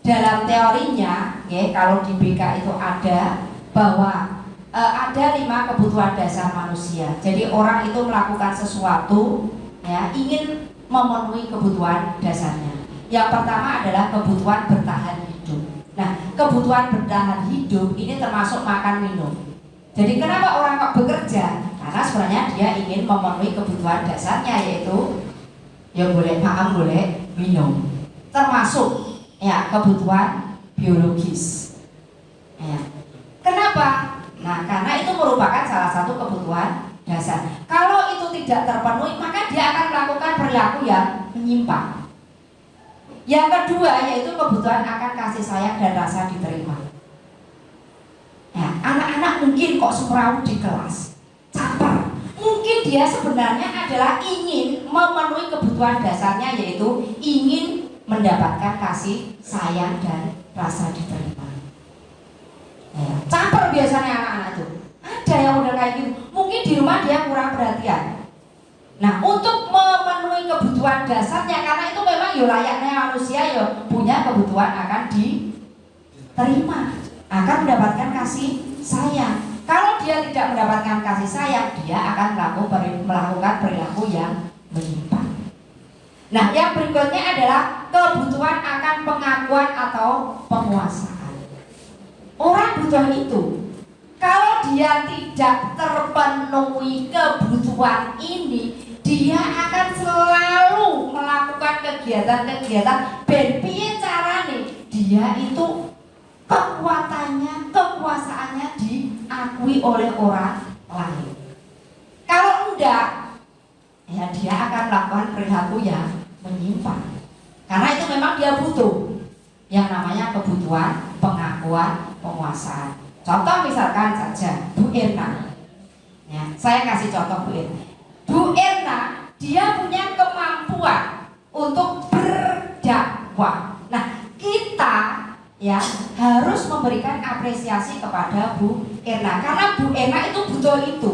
dalam teorinya, ya, kalau di BK itu ada bahwa ada 5 kebutuhan dasar manusia. Jadi orang itu melakukan sesuatu, ya, ingin memenuhi kebutuhan dasarnya. Yang pertama adalah kebutuhan bertahan hidup. Nah, kebutuhan bertahan hidup ini termasuk makan minum. Jadi kenapa orang kok bekerja? Karena sebenarnya dia ingin memenuhi kebutuhan dasarnya, yaitu ya boleh makan, boleh minum. Termasuk ya kebutuhan biologis. Ya. Kenapa? Nah, karena itu merupakan salah satu kebutuhan dasar. Kalau itu tidak terpenuhi, maka dia akan melakukan perilaku yang menyimpang. Yang kedua yaitu kebutuhan akan kasih sayang dan rasa diterima. Ya, anak-anak mungkin kok semrawut di kelas, caper. Mungkin dia sebenarnya adalah ingin memenuhi kebutuhan dasarnya, yaitu ingin mendapatkan kasih sayang dan rasa diterima. Ya, caper biasanya anak-anak itu. Ada yang udah kayak gitu. Mungkin di rumah dia kurang perhatian. Nah, untuk memenuhi kebutuhan dasarnya, karena itu memang ya layaknya manusia ya punya kebutuhan akan diterima, akan mendapatkan kasih sayang. Kalau dia tidak mendapatkan kasih sayang, dia akan melakukan perilaku yang menyimpang. Nah, yang berikutnya adalah kebutuhan akan pengakuan atau penguasaan. Orang butuh itu. Kalau dia tidak terpenuhi kebutuhan ini, dia akan selalu melakukan kegiatan-kegiatan ben piye carane dia itu kekuatannya, kekuasaannya diakui oleh orang lain. Kalau enggak, ya dia akan melakukan perilaku yang menyimpang. Karena itu memang dia butuh yang namanya kebutuhan pengakuan, penguasaan. Contoh misalkan saja Bu Erna, ya, saya kasih contoh Bu Erna. Bu Erna dia punya kemampuan untuk berdakwah. Nah, kita ya harus memberikan apresiasi kepada Bu Erna karena Bu Erna itu butuh itu,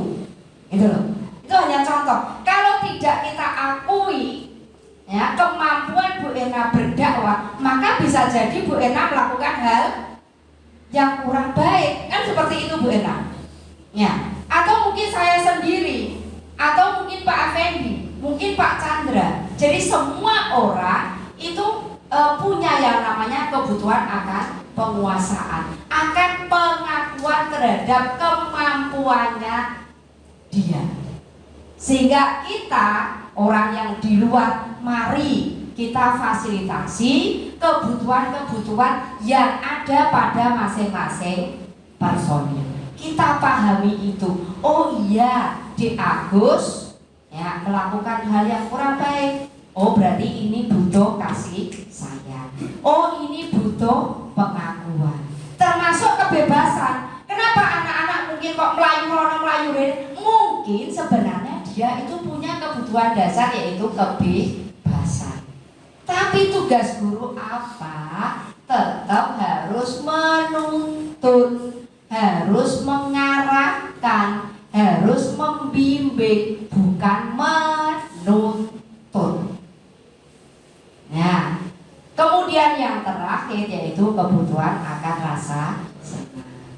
gitu loh. Itu hanya contoh. Kalau tidak kita akui ya kemampuan Bu Erna berdakwah, maka bisa jadi Bu Erna melakukan hal yang kurang baik, kan seperti itu Bu Erna. Ya, atau mungkin saya sendiri, atau mungkin Pak Effendi, mungkin Pak Chandra. Jadi semua orang itu punya yang namanya kebutuhan akan penguasaan, akan pengakuan terhadap kemampuannya dia. Sehingga kita orang yang di luar, mari kita fasilitasi kebutuhan-kebutuhan yang ada pada masing-masing personil. Kita pahami itu. Oh iya, di Agus ya melakukan hal yang kurang baik. Oh berarti ini butuh kasih sayang. Oh ini butuh pengakuan. Termasuk kebebasan. Kenapa anak-anak mungkin kok melayu-melayu? Mungkin sebenarnya dia itu punya kebutuhan dasar yaitu kebebasan. Tapi tugas guru apa? Tetap harus menuntun, harus mengarahkan, harus membimbing, bukan menuntun. Nah, kemudian Kemudian yang terakhir yaitu kebutuhan akan rasa senang.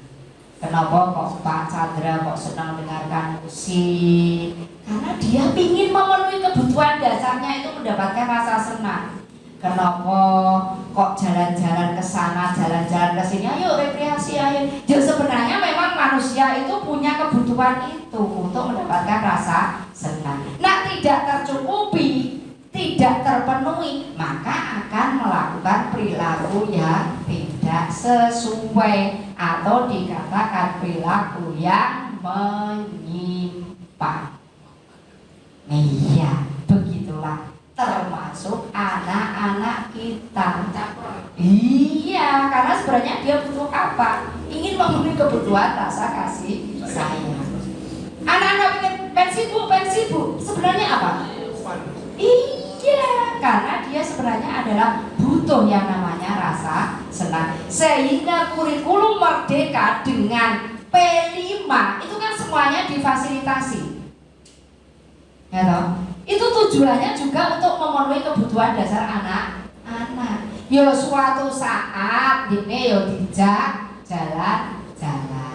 Kenapa kok Pak Chandra kok senang mendengarkan musik? Karena dia ingin memenuhi kebutuhan dasarnya itu mendapatkan rasa senang. Kenapa kok jalan-jalan ke sana, jalan-jalan ke sini? Ayo rekreasi, ayo. Ya sebenarnya memang manusia itu punya kebutuhan itu untuk mendapatkan rasa senang. Nah, tidak tercukupi, tidak terpenuhi, maka akan melakukan perilaku yang tidak sesuai atau dikatakan perilaku yang menyimpang. Iya, begitulah termasuk anak-anak kita. Iya, karena sebenarnya dia butuh apa? Ingin memenuhi kebutuhan rasa kasih sayang. Anak-anak ingin pensi bu, sebenarnya apa? Iya, karena dia sebenarnya adalah butuh yang namanya rasa senang. Sehingga kurikulum merdeka dengan P5 itu kan semuanya difasilitasi. Ya toh? Itu tujuannya juga untuk memenuhi kebutuhan dasar anak-anak. Yo suatu saat ini yo dijak jalan-jalan.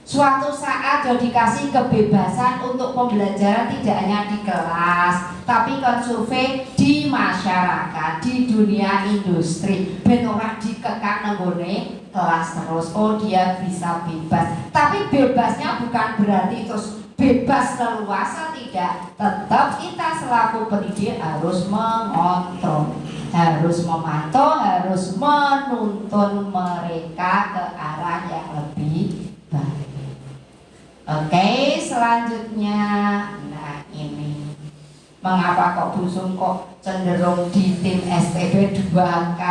Suatu saat yo dikasih kebebasan untuk pembelajaran tidak hanya di kelas, tapi kan survei di masyarakat, di dunia industri. Ben ora dikekang nenggone kelas terus. Oh, dia bisa bebas. Tapi bebasnya bukan berarti terus bebas leluasa, tidak. Tetap kita selaku pendidik harus mengontrol, harus memantau, harus menuntun mereka ke arah yang lebih baik. Oke, selanjutnya, nah ini mengapa kok Busung kok cenderung di tim STB 2K,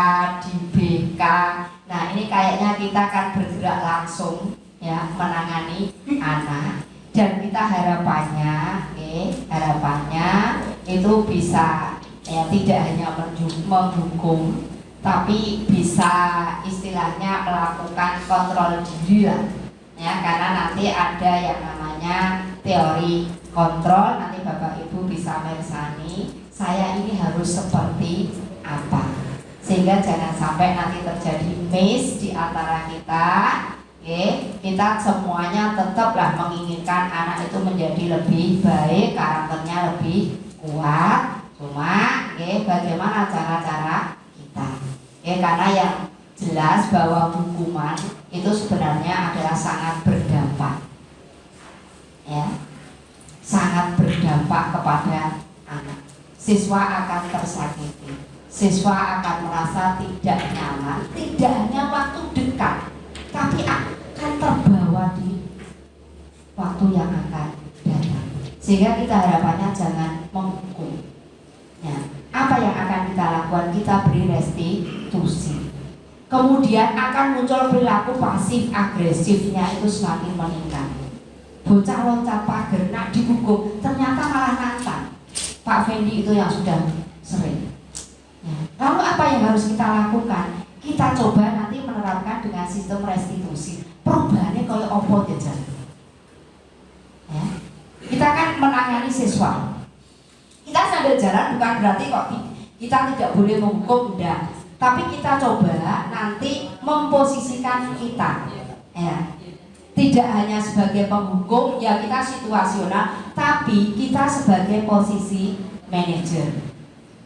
di BK. Nah ini kayaknya kita akan bergerak langsung ya menangani anak. Dan kita harapannya itu bisa ya tidak hanya menghukum, tapi bisa istilahnya melakukan kontrol diri lah. Ya, karena nanti ada yang namanya teori kontrol, nanti Bapak Ibu bisa mersani saya ini harus seperti apa, sehingga jangan sampai nanti terjadi miss di antara kita. Kita semuanya tetaplah menginginkan anak itu menjadi lebih baik, karakternya lebih kuat. Cuma bagaimana cara-cara kita, karena yang jelas bahwa hukuman itu sebenarnya adalah sangat berdampak, ya, sangat berdampak kepada anak. Siswa akan tersakiti, siswa akan merasa tidak nyaman, tidak hanya waktu dekat, tapi akan terbawa di waktu yang akan datang. Sehingga kita harapannya jangan menghukum. Ya, apa yang akan kita lakukan? Kita beri restitusi. Kemudian akan muncul perilaku pasif agresifnya itu semakin meningkat. Bocah loncat pagar, nak dihukum, ternyata malah nantang. Pak Fendi itu yang sudah sering. Ya. Lalu apa yang harus kita lakukan? Kita coba nanti menerapkan dengan sistem restitusi. Perubahannya kalau opo jajan. Ya. Kita kan menangani siswa. Kita sambil jalan bukan berarti kok kita tidak boleh menghukum, enggak. Tapi kita coba nanti memposisikan kita, ya. Tidak hanya sebagai penghukum, ya kita situasional, tapi kita sebagai posisi manajer.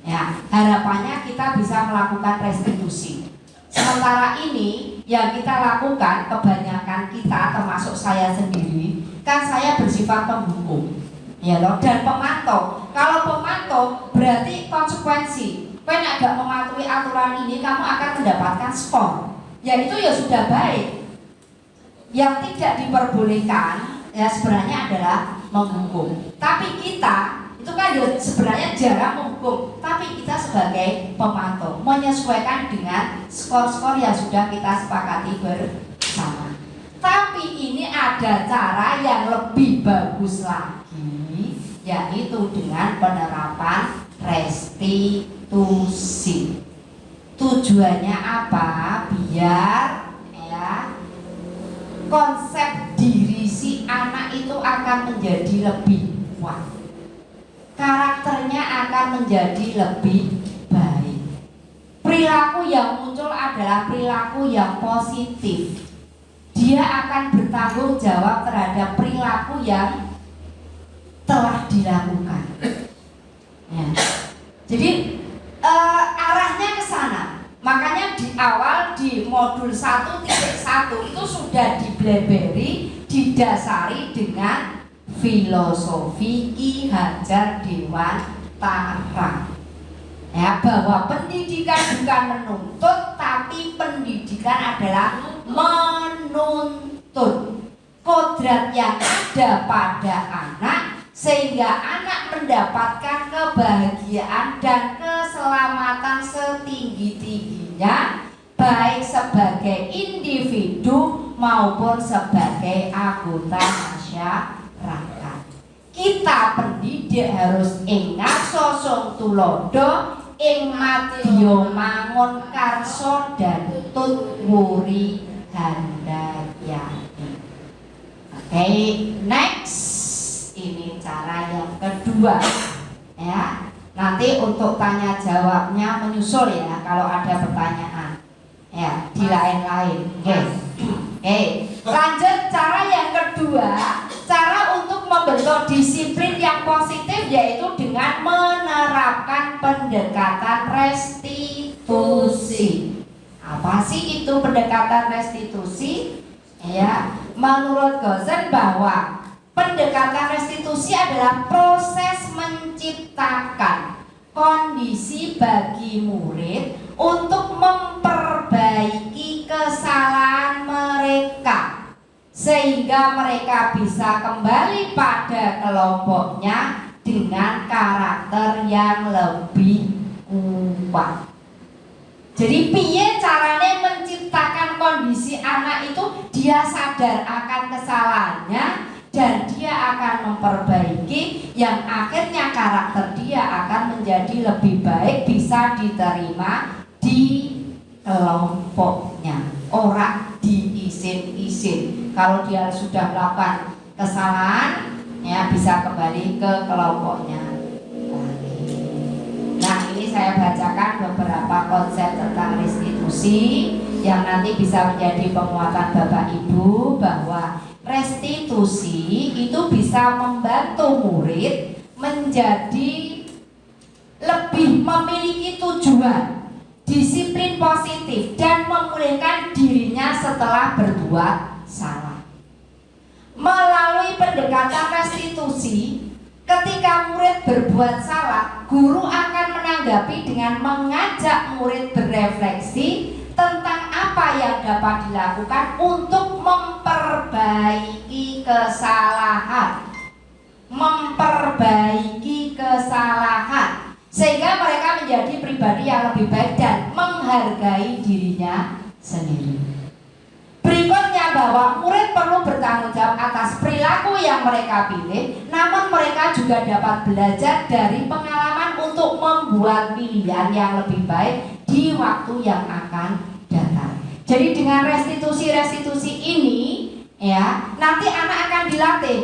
Ya, harapannya kita bisa melakukan restitusi. Sementara ini yang kita lakukan kebanyakan kita, termasuk saya sendiri, kan saya bersifat penghukum, ya loh, dan pemantau. Kalau pemantau berarti konsekuensi. Kalau agak mematuhi aturan ini, kamu akan mendapatkan skor. Ya itu ya sudah baik. Yang tidak diperbolehkan ya sebenarnya adalah menghukum. Tapi kita itu kan ya sebenarnya jarang menghukum. Tapi kita sebagai pemantau menyesuaikan dengan skor-skor yang sudah kita sepakati bersama. Tapi ini ada cara yang lebih bagus lagi, yaitu dengan penerapan restitusi. Tujuannya apa? Biar ya konsep diri si anak itu akan menjadi lebih kuat, karakternya akan menjadi lebih baik, perilaku adalah perilaku yang positif. Dia akan bertanggung jawab terhadap perilaku yang telah dilakukan. Ya. Jadi arahnya ke sana. Makanya di awal di modul 1.1 itu sudah dibleberi, didasari dengan filosofi Ki Hajar Dewantara. Ya, bahwa pendidikan bukan menuntut, tapi pendidikan adalah menuntut kodrat yang ada pada anak, sehingga anak mendapatkan kebahagiaan dan keselamatan setinggi-tingginya, baik sebagai individu maupun sebagai anggota masyarakat. Kita pendidik harus ingat sosong tulodo ing madya mangun karso dan tutwuri handayani. Oke, next. Ini cara yang kedua, ya. Nanti untuk tanya jawabnya menyusul ya, kalau ada pertanyaan, ya, di lain-lain. Oke. Lanjut cara yang kedua, cara untuk membentuk disiplin yang positif yaitu dengan menerapkan pendekatan restitusi. Apa sih itu pendekatan restitusi? Ya, menurut Gosen bahwa pendekatan restitusi adalah proses menciptakan kondisi bagi murid untuk memperbaiki kesalahan mereka sehingga mereka bisa kembali pada kelompoknya dengan karakter yang lebih kuat. Jadi piye caranya menciptakan kondisi anak itu dia sadar akan kesalahannya dan dia akan memperbaiki yang akhirnya karakter dia akan menjadi lebih baik, bisa diterima di kelompoknya, orang diisin-isin. Kalau dia sudah melakukan kesalahan, ya bisa kembali ke kelompoknya lagi. Nah, ini saya bacakan beberapa konsep tentang restitusi yang nanti bisa menjadi penguatan Bapak Ibu, bahwa restitusi itu bisa membantu murid menjadi lebih memiliki tujuan, disiplin positif, dan memulihkan dirinya setelah berbuat salah. Melalui pendekatan restitusi, ketika murid berbuat salah, guru akan menanggapi dengan mengajak murid berefleksi tentang apa yang dapat dilakukan untuk memperbaiki kesalahan, sehingga mereka menjadi pribadi yang lebih baik dan menghargai dirinya sendiri. Berikutnya, bahwa murid perlu bertanggung jawab atas perilaku yang mereka pilih, namun mereka juga dapat belajar dari pengalaman untuk membuat pilihan yang lebih baik di waktu yang akan datang. Jadi dengan restitusi ini, ya, nanti anak akan dilatih,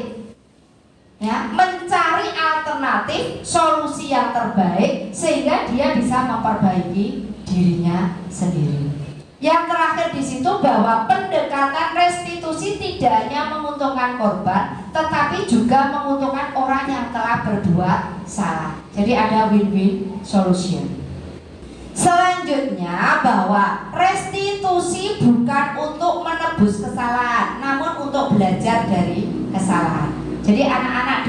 ya, mencari alternatif solusi yang terbaik sehingga dia bisa memperbaiki dirinya sendiri. Yang terakhir di situ, bahwa pendekatan restitusi tidak hanya menguntungkan korban, tetapi juga menguntungkan orang yang telah berbuat salah. Jadi ada win-win solution. Selanjutnya, bahwa restitusi bukan untuk menebus kesalahan, namun untuk belajar dari kesalahan. Jadi anak-anak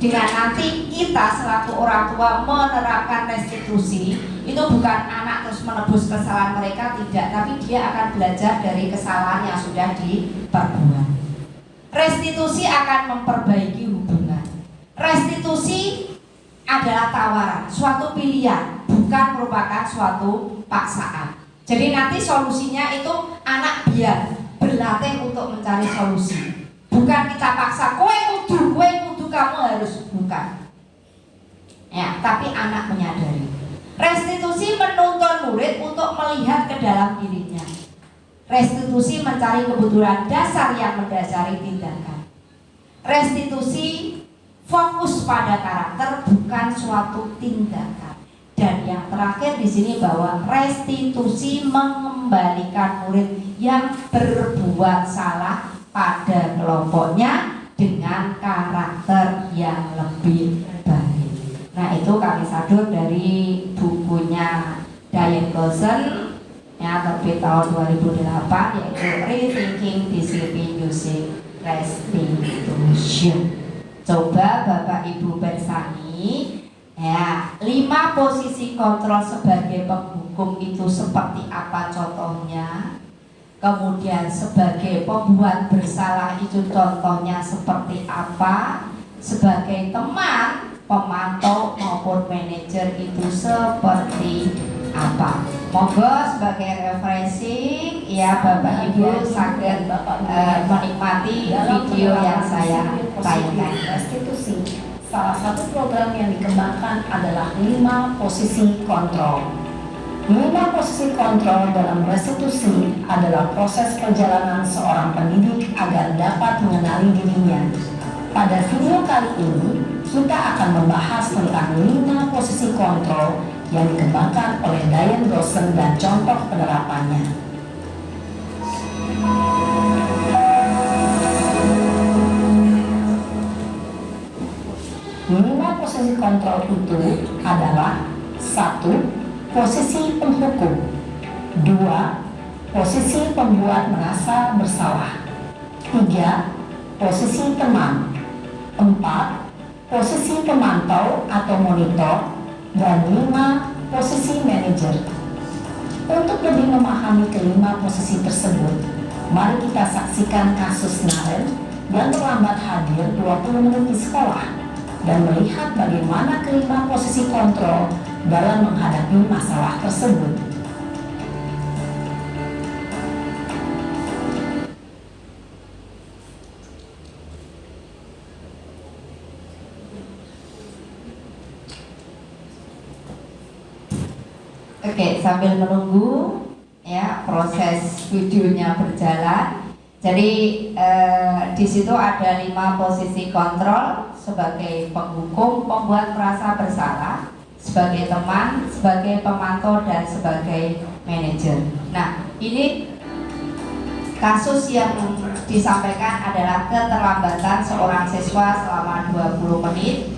dengan nanti kita selaku orang tua menerapkan restitusi, itu bukan anak terus menebus kesalahan mereka, tidak, tapi dia akan belajar dari kesalahan yang sudah diperbuat. Restitusi akan memperbaiki hubungan. Restitusi adalah tawaran, suatu pilihan, bukan merupakan suatu paksaan. Jadi nanti solusinya itu anak biar berlatih untuk mencari solusi. Bukan kita paksa, kowe kudu kamu harus, bukan. Ya, tapi anak menyadari. Restitusi menuntun murid untuk melihat ke dalam dirinya. Restitusi mencari kebutuhan dasar yang mendasari tindakan. Restitusi fokus pada karakter, bukan suatu tindakan. Dan yang terakhir di sini, bahwa restitusi mengembalikan murid yang berbuat salah pada kelompoknya dengan karakter yang lebih baik. Nah, itu kami sadur dari bukunya Diane Goshen yang terbit tahun 2008, yaitu Rethinking Discipline Using Restitution. Coba Bapak Ibu bersani ya, 5 posisi kontrol sebagai penghukum itu seperti apa contohnya, kemudian sebagai pembuat bersalah itu contohnya seperti apa, sebagai teman, pemantau maupun manajer itu seperti apa. Monggo sebagai refreshing ya Bapak Ibu saged menikmati video yang saya tayangkan. Restitusi, salah satu program yang dikembangkan adalah 5 posisi kontrol. 5 posisi kontrol dalam restitusi adalah proses perjalanan seorang pendidik agar dapat mengenali dirinya. Pada video kali ini, kita akan membahas tentang 5 posisi kontrol yang dikembangkan oleh Diane Goshen dan contoh penerapannya. Lima posisi kontrol itu adalah 1. Posisi penghukum, 2. Posisi pembuat merasa bersalah, 3. Posisi teman, 4. Posisi pemantau atau monitor, dan 5. Posisi manajer. Untuk lebih memahami kelima posisi tersebut, mari kita saksikan kasus Naren yang terlambat hadir 20 menit di sekolah dan melihat bagaimana kelima posisi kontrol dalam menghadapi masalah tersebut. Oke, sambil menunggu ya proses videonya berjalan. Jadi di situ ada 5 posisi kontrol sebagai penghukum, pembuat merasa bersalah, sebagai teman, sebagai pemantau, dan sebagai manajer. Nah, ini kasus yang disampaikan adalah keterlambatan seorang siswa selama 20 menit.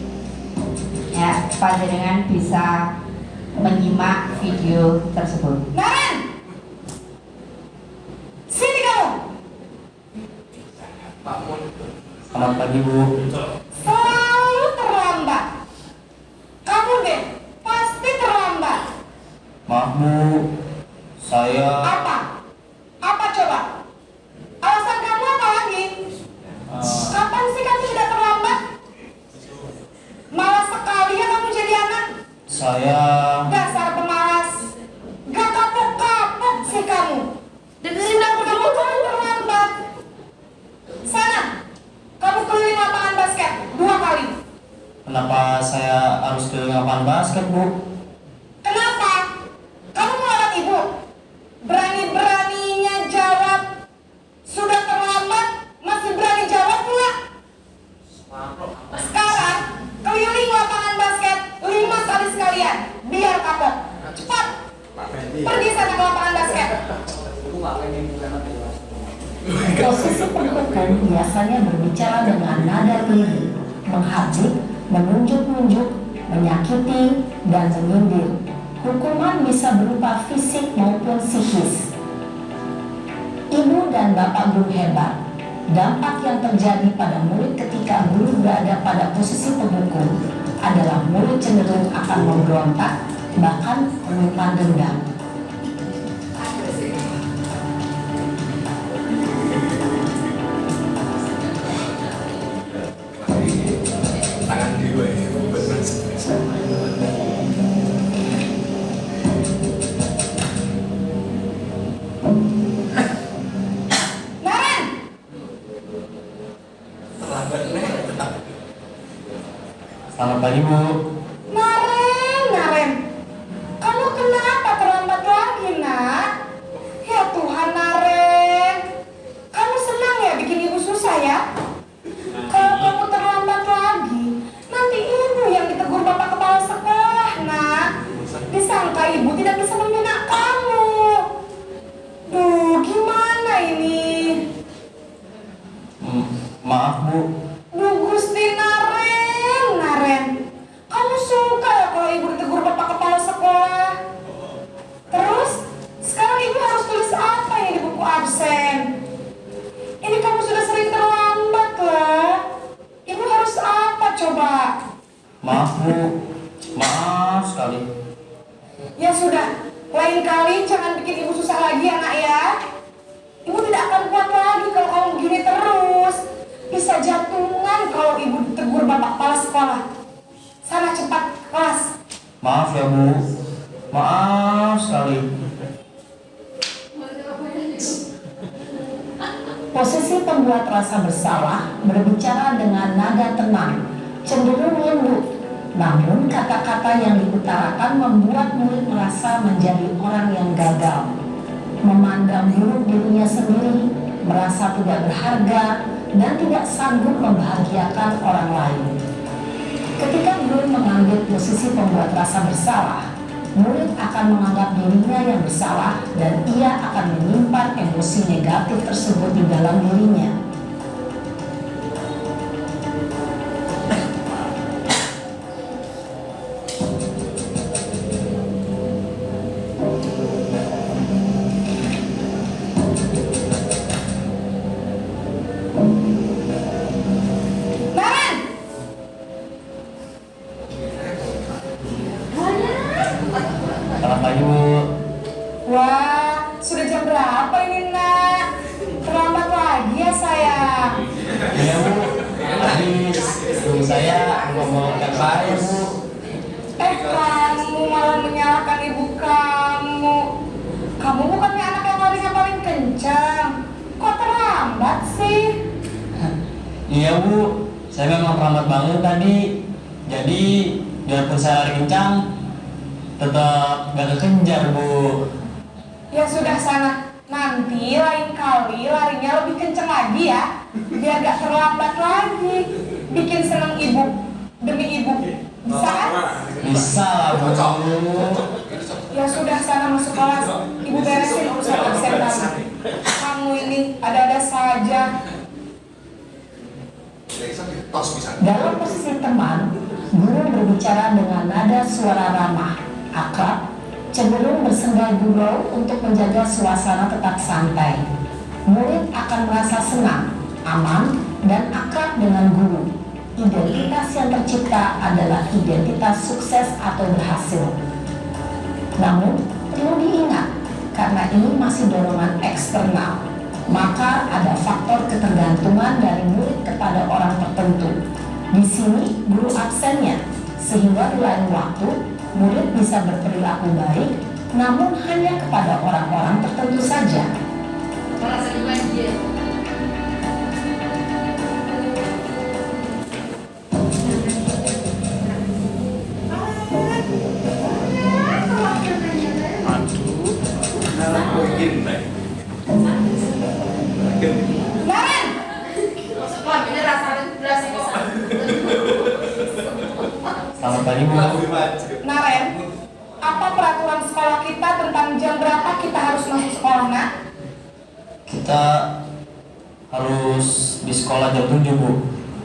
Ya, panjenengan bisa menyimak video tersebut. Naren! Sini kamu! Selamat pagi, Bu. Selalu terlambat. Kamu deh, pasti terlambat. Maaf, Bu. Saya Apa? Apa coba? Alasan kamu apa lagi? Kapan sih kamu tidak terlambat? Malas sekali ya kamu jadi anak. saya Dasar pemalas. Gak kapok-kapok sih kamu. Dengerin aku Kamu dulu. kamu terlambat. Sana, kamu keliling lapangan basket 2 kali. kenapa saya harus keliling lapangan basket, Bu? Kenapa? Kamu melarang ibu? Berani-beraninya jawab. Sudah terlambat, masih berani jawab pula. Sekarang, keliling lapangan basket 5 kali sekalian. Biar kapok. Cepat. Pergi sana ke lapangan basket. Posisi penghukum biasanya berbicara dengan nada tinggi, menghardik, menunjuk-nunjuk, menyakiti, dan menyindir. Hukuman bisa berupa fisik maupun psikis. Ibu dan bapak guru hebat. Dampak yang terjadi pada murid ketika guru berada pada posisi penghukum adalah murid cenderung akan memberontak, bahkan menyimpan dendam. Naren! Selamat pagi, Bu. Naren, kamu kenapa terlambat lagi, nak? Ya Tuhan, Naren, kamu senang ya bikin ibu susah ya? Kalau kamu terlambat lagi, nanti ibu yang ditegur bapak kepala sekolah, nak. Disangka ibu tidak bisa membina kamu. Maaf Bu. Bu Gusti Naren, kamu suka ya kalau ibu ditegur bapak kepala sekolah? Terus, sekarang ibu harus tulis apa ini di buku absen? Ini kamu sudah sering terlambat lah. Ibu harus apa coba? Maaf Bu. Maaf sekali. Ya sudah, lain kali jangan bikin ibu susah lagi ya nak ya. Ibu tidak akan kuat lagi kalau kamu begini terus. Bisa jantungan kalau ibu ditegur bapak kepala sekolah. Sana cepat ke kelas. Maaf ya Bu. Maaf sekali. Posisi pembuat rasa bersalah berbicara dengan nada tenang, cenderung lembut. Namun kata-kata yang diutarakan membuat murid merasa menjadi orang yang gagal, memandang buruk dirinya sendiri, merasa tidak berharga, dan tidak sanggup membahagiakan orang lain. Ketika murid mengambil posisi pembuat rasa bersalah, murid akan menganggap dirinya yang bersalah dan ia akan menyimpan emosi negatif tersebut di dalam dirinya. Selamat pagi Bu. Wah, sudah jam berapa ini nak? Terlambat lagi ya sayang. Iya Bu. Habis ibu saya ngomongkan saya Bu. Kamu malah menyalahkan ibu kamu. Kamu bukannya anak yang larinya paling kencang. Kok terlambat sih? Iya Bu. Saya memang terlambat banget tadi. Jadi biarpun saya lari kencang, tetap gak kekejar Bu. Ya sudah sana. Nanti lain kali larinya lebih kencang lagi ya. Biar gak terlambat lagi. Bikin seneng ibu. Demi ibu. Bisa kan? Bisa lah Bu. Ya sudah sana masuk kelas. Ibu beresin urusan absen kamu. Kamu ini ada-ada saja. Dalam posisi teman, guru berbicara dengan nada suara ramah, akrab, cenderung bersenda gurau untuk menjaga suasana tetap santai. Murid akan merasa senang, aman, dan akrab dengan guru. Identitas yang tercipta adalah identitas sukses atau berhasil. Namun, perlu diingat, karena ini masih dorongan eksternal, maka ada faktor ketergantungan dari murid kepada orang tertentu. Di sini guru absennya, sehingga di lain waktu murid bisa berperilaku baik, namun hanya kepada orang-orang tertentu saja. Naren! Wah, ini rasanya beras kok. Selamat pagi Bu. Naren, apa peraturan sekolah kita tentang jam berapa kita harus masuk sekolah, nak? Kita harus di sekolah jam 7 Bu.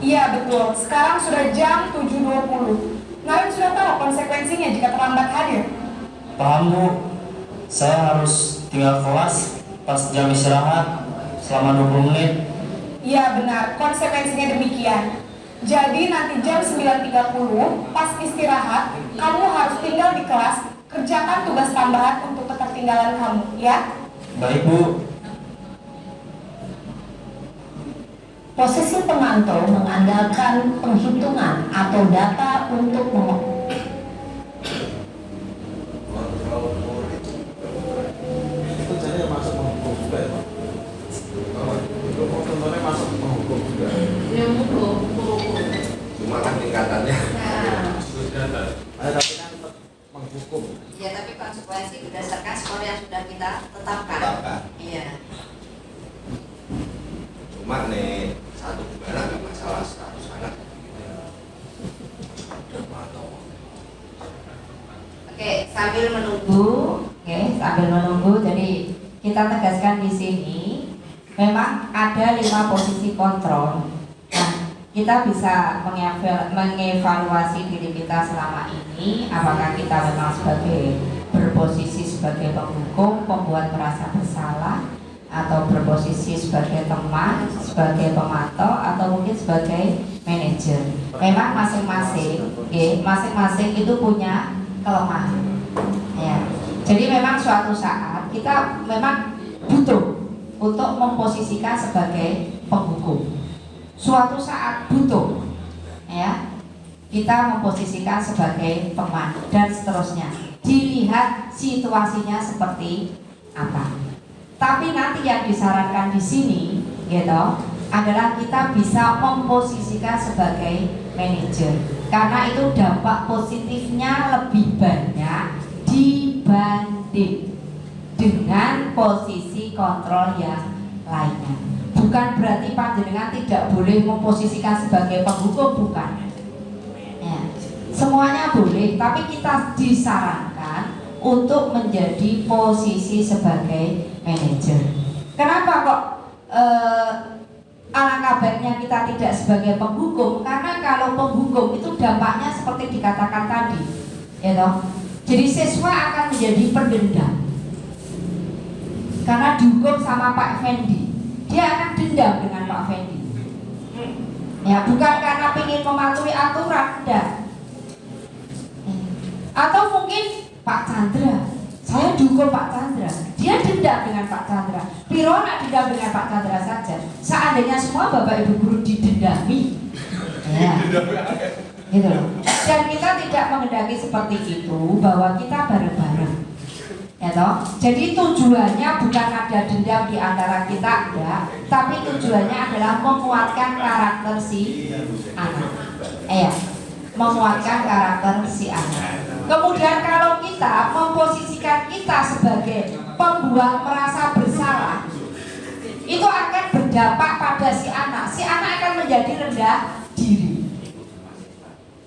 Iya betul, sekarang sudah jam 7.20. Naren sudah tahu konsekuensinya jika terlambat hadir. Paham Bu. Saya harus tinggal kelas pas jam istirahat selama 20 menit. Iya benar, konsekuensinya demikian. Jadi nanti jam 9.30 pas istirahat, kamu harus tinggal di kelas, kerjakan tugas tambahan untuk ketertinggalan kamu, ya? Baik Bu. Posisi pemantau mengandalkan penghitungan atau data untuk Itu jadi masuk menghukum juga ya Pak? Itu contohnya masuk menghukum juga. Yang mulu. Cuma kan tingkatannya. Tapi kan tetap menghukum. Ya, tapi konsekuensi berdasarkan skor yang sudah kita tetapkan. Tetapkan. Iya. Cuma nih satu bulan nggak masalah 100 anak. Oke, sambil menunggu, jadi kita tegaskan di sini, memang ada 5 posisi kontrol kita bisa mengevaluasi diri kita selama ini, apakah kita memang berposisi sebagai penghukum, pembuat merasa bersalah, atau berposisi sebagai teman, sebagai pemantau, atau mungkin sebagai manajer. Memang masing-masing itu punya kelemahan. Ya. Jadi memang suatu saat kita memang butuh untuk memposisikan sebagai penghukum. Suatu saat butuh, ya, kita memposisikan sebagai teman dan seterusnya. Dilihat situasinya seperti apa. Tapi nanti yang disarankan di sini, gitu, adalah kita bisa memposisikan sebagai manajer, karena itu dampak positifnya lebih banyak dibanding dengan posisi kontrol yang lainnya. Bukan berarti panjenengan tidak boleh memposisikan sebagai penghukum, bukan. Ya, semuanya boleh, tapi kita disarankan untuk menjadi posisi sebagai manajer. Kenapa kok alangkah baiknya kita tidak sebagai penghukum? Karena kalau penghukum itu dampaknya seperti dikatakan tadi, ya toh. Jadi siswa akan menjadi pendendam karena dihukum sama Pak Fendi, dia akan dendam dengan Pak Fendi. Ya, bukan karena ingin mematuhi aturan, enggak. Atau mungkin Pak Chandra, saya dihukum Pak Chandra, dia dendam dengan Pak Chandra. Piro nak dendam dengan Pak Chandra saja. Seandainya semua Bapak Ibu guru didendami, ya, gitu loh. Dan kita tidak menghendaki seperti itu, bahwa kita bareng-bareng, ya toh. Jadi tujuannya bukan ada dendam di antara kita, enggak, tapi tujuannya adalah menguatkan karakter si anak. Menguatkan karakter si anak. Kemudian kalau kita memposisikan kita sebagai pembuat merasa bersalah, itu akan berdampak pada si anak. Si anak akan menjadi rendah diri.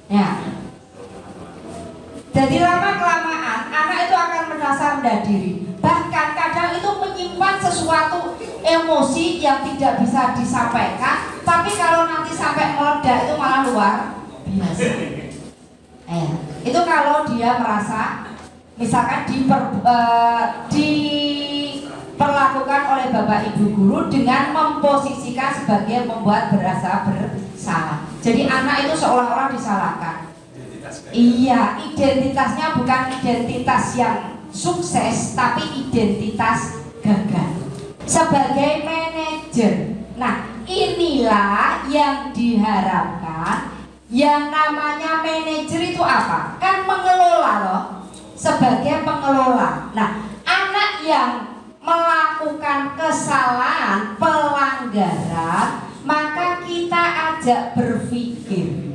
Ya. Jadi lama-kelamaan anak itu akan merasa rendah diri. Bahkan kadang itu menyimpan sesuatu emosi yang tidak bisa disampaikan, tapi kalau nanti sampai meledak itu malah luar biasa. Itu kalau dia merasa misalkan diperlakukan oleh Bapak Ibu guru dengan memposisikan sebagai membuat berasa bersalah. Jadi anak itu seolah-olah disalahkan. Iya, identitasnya bukan identitas yang sukses, tapi identitas gagal sebagai manajer. Nah, inilah yang diharapkan. Yang namanya manajer itu apa? Kan mengelola loh, sebagai pengelola. Nah, anak yang melakukan kesalahan, pelanggaran, maka kita ajak berpikir.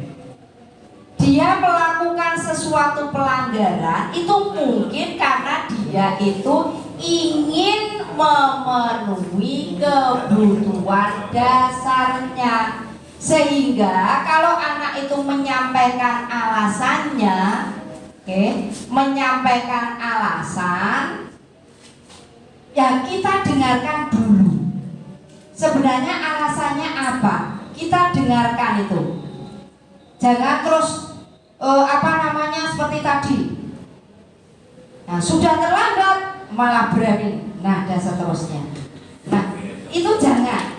Dia melakukan sesuatu pelanggaran itu mungkin karena dia itu ingin memenuhi kebutuhan dasarnya. Sehingga kalau anak itu menyampaikan alasannya, menyampaikan alasan, ya kita dengarkan dulu. Sebenarnya alasannya apa? Kita dengarkan itu. Jangan terus seperti tadi. Nah, sudah terlambat malah berani. Nah, dan seterusnya. Nah, itu jangan.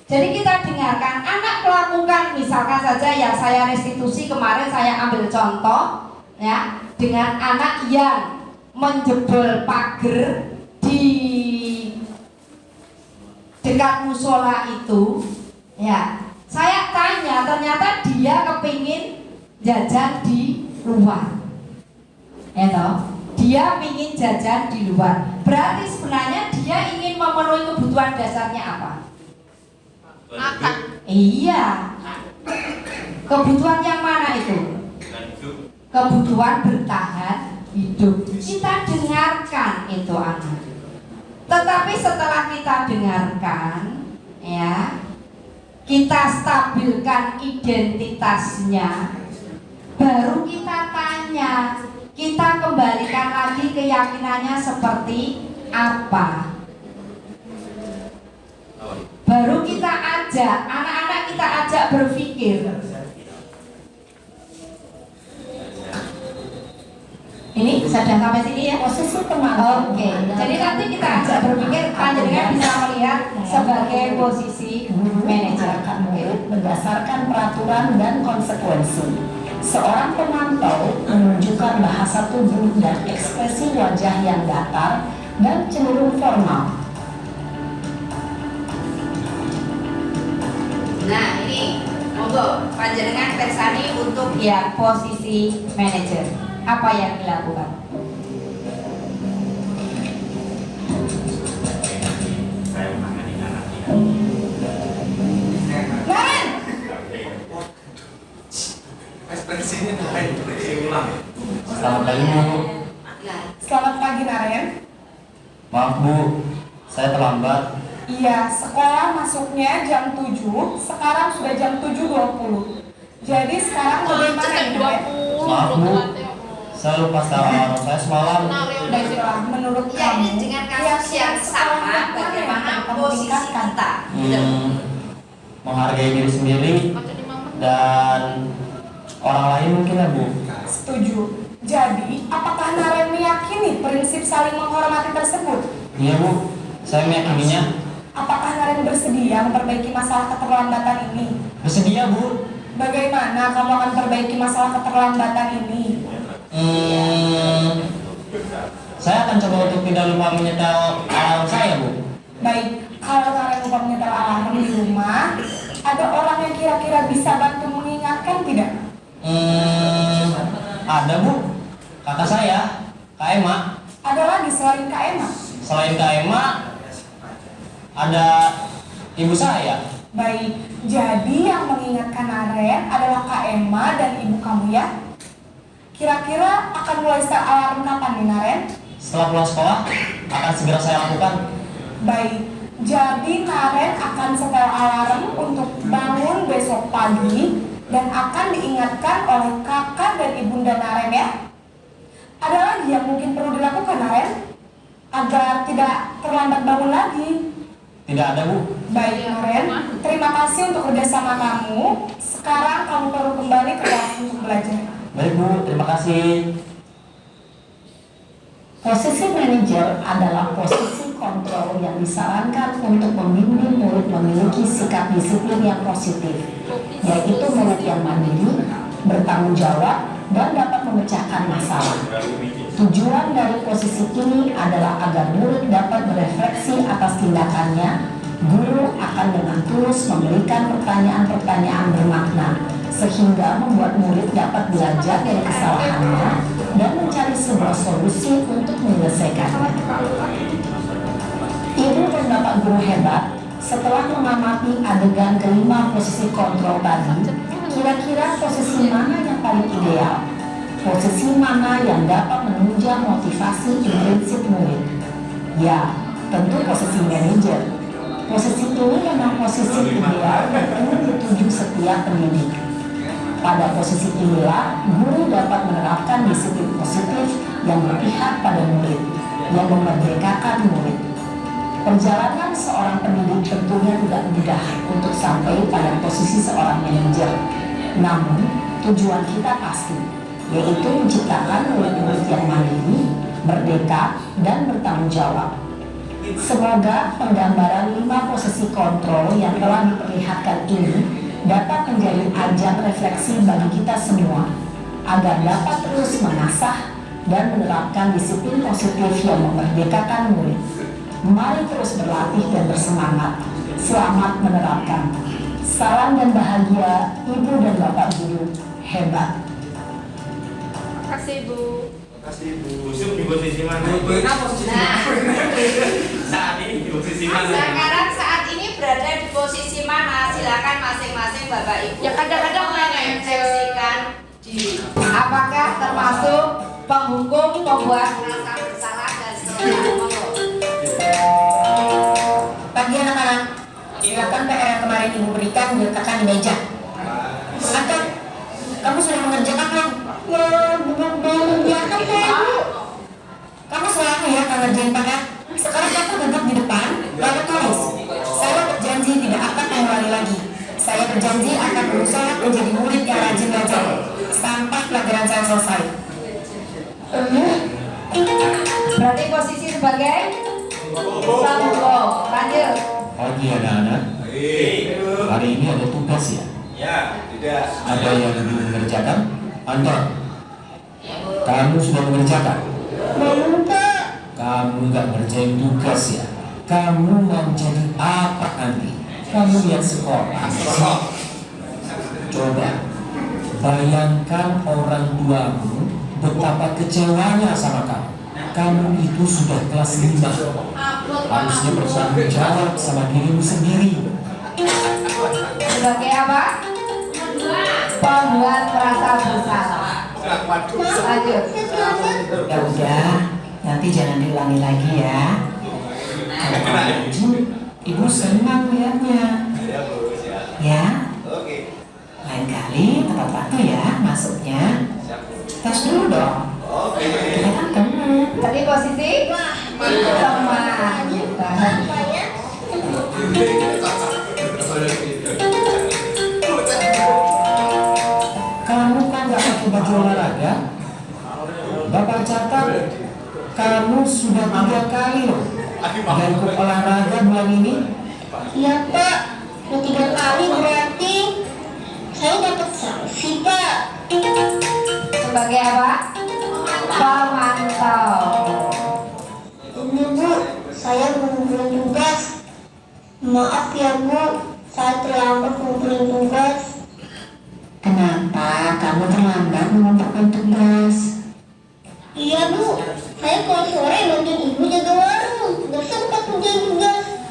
Jadi kita dengarkan, anak melakukan misalkan saja yang saya restitusi kemarin, saya ambil contoh ya, dengan anak yang menjebol pagar di dekat musola itu, ya. Saya tanya, ternyata dia kepingin jajan di luar, ya toh? Dia ingin jajan di luar. Berarti sebenarnya dia ingin memenuhi kebutuhan dasarnya apa? Makan. Iya. Kebutuhan yang mana itu? Kebutuhan bertahan hidup. Kita dengarkan itu anak. Tetapi setelah kita dengarkan, ya, kita stabilkan identitasnya, baru kita tanya, kita kembalikan lagi keyakinannya seperti apa. Baru kita ajak, anak-anak sekarang kita ajak berpikir. Ini sudah sampai sini ya? Posisi pemantau. Oke, jadi nanti kita ajak berpikir, panjenengan bisa melihat sebagai posisi manajer. Murid berdasarkan peraturan dan konsekuensi. Seorang pemantau menunjukkan bahasa tubuh dan ekspresi wajah yang datar dan cenderung formal. Nah ini monggo panjenengan persani untuk yang posisi manajer. Apa yang dilakukan? Saya menangani anaknya. Naren! Ekspresinya lain, ulang. Selamat pagi Bu. Selamat pagi Naren. Maaf Bu, saya terlambat. Iya, sekolah masuknya jam 7, sekarang sudah jam 7.20. Jadi sekarang bagaimana ini Naren? Maaf Bu, saya lupa alarm saya semalam. Baiklah, menurut Ya ini kamu, dengan kasus yang sama, bagaimana posisi kita? Menghargai diri sendiri dan orang lain mungkin ya Bu. setuju. Jadi, apakah Naren meyakini prinsip saling menghormati tersebut? Iya Bu, saya meyakininya. Apakah Naren bersedia memperbaiki masalah keterlambatan ini? Bersedia Bu. Bagaimana kamu akan perbaiki masalah keterlambatan ini? Saya akan coba untuk tidak lupa menyetel alarm saya Bu. Baik, kalau Naren lupa menyetel alarm di rumah, ada orang yang kira-kira bisa bantu mengingatkan tidak? Ada Bu, kakak saya, Kak Emma. Ada lagi selain Kak Emma? Selain Kak Emma, ada ibu saya. Baik, jadi yang mengingatkan Naren adalah Kak Emma dan ibu kamu ya? Kira-kira akan mulai setel alarm kapan nih Naren? Setelah pulang sekolah, akan segera saya lakukan. Baik, jadi Naren akan setel alarm untuk bangun besok pagi dan akan diingatkan oleh kakak dan ibunda Naren ya? Ada lagi yang mungkin perlu dilakukan Naren? Agar tidak terlambat bangun lagi. Tidak ada Bu. Baik Naren, terima kasih untuk kerjasama kamu. Sekarang kamu perlu kembali ke kelas untuk belajar. Baik Bu, terima kasih. Posisi manajer adalah posisi kontrol yang disarankan untuk membimbing murid memiliki sikap disiplin yang positif, yaitu murid yang mandiri, bertanggung jawab, dan dapat memecahkan masalah. Tujuan dari posisi ini adalah agar murid dapat berefleksi atas tindakannya. Guru akan dengan tulus memberikan pertanyaan-pertanyaan bermakna, sehingga membuat murid dapat belajar dari kesalahannya dan mencari sebuah solusi untuk menyelesaikannya. Ibu dan Bapak guru hebat, setelah mengamati adegan kelima posisi kontrol tadi, kira-kira posisi mana yang paling ideal? Posisi mana yang dapat menunjang motivasi intrinsik murid? Ya, tentu posisi manajer. Posisi ini memang posisi ideal yang ingin dituju setiap pendidik. Pada posisi inilah, guru dapat menerapkan disiplin positif yang berpihak pada murid, yang memerdekakan murid. Perjalanan seorang pendidik tentunya tidak mudah untuk sampai pada posisi seorang manajer. Namun, tujuan kita pasti, yaitu menciptakan murid-murid yang mandiri, merdeka, dan bertanggung jawab. Semoga penggambaran 5 posisi kontrol yang telah diperlihatkan ini dapat menjadi ajang refleksi bagi kita semua, agar dapat terus mengasah dan menerapkan disiplin positif yang memerdekakan murid. Mari terus berlatih dan bersemangat. Selamat menerapkan. Salam dan bahagia Ibu dan Bapak guru hebat. Terima kasih Bu. Busuk di posisi mana? Nah, Saat ini di posisi mana? sekarang saat ini berada di posisi mana? Silakan masing-masing Bapak Ibu. Ya kadang-kadang merefleksikan diri. Apakah termasuk penghukum, pembuat merasa bersalah dan seterusnya? Monggo. Pagi anak-anak, silakan PR yang kemarin ibu berikan diletakkan di meja. Atau kamu sudah mengerjakan kan? Ya, belum biarkan ya ibu. Kamu selalu ya akan ngerjain PR. Sekarang kamu duduk di depan, lalu tulis. Saya berjanji tidak akan mengulangi lagi. Saya berjanji akan berusaha menjadi murid yang rajin belajar sampai pelajaran saya selesai. Berarti posisi sebagai Sambo. Lanjut. Pagi anak-anak, hari ini ada tugas ya? Ya, tidak. Ada yang belum mengerjakan? Anton, kamu sudah mengerjakan? Belum, Pak. Kamu nggak ngerjain tugas ya? Kamu mau jadi apa nanti? Kamu lihat sekolah. Coba bayangkan orang tuamu betapa kecewanya sama kamu. Kamu itu sudah kelas 5, harusnya bertanggung jawab sama dirimu sendiri. Sebagai apa? Pembuat merasa bersalah. Lanjut. Ya udah, nanti jangan diulangi lagi ya. Kalau kamu rajin, ibu senang lihatnya. Ya, lain kali tepat waktu ya masuknya. Tes dulu dong. Kita kan temen. Tadi posisi teman. Kamu kan nggak pakai baju olahraga? Bapak catat, kamu sudah 3 kali loh nggak ikut olahraga bulan ini. Iya, Pak. Udah 3 kali berarti saya dapat sanksi, Pak. Sebagai apa? Pemantau. Ini, Bu, saya mengumpulkan tugas. Maaf ya, Bu, saya terlambat mengumpulkan tugas. Kenapa kamu terlambat mengumpulkan tugas? Iya, Bu, saya kalau sore bantuin ibu jaga warung. Gak sempat kerjain tugas.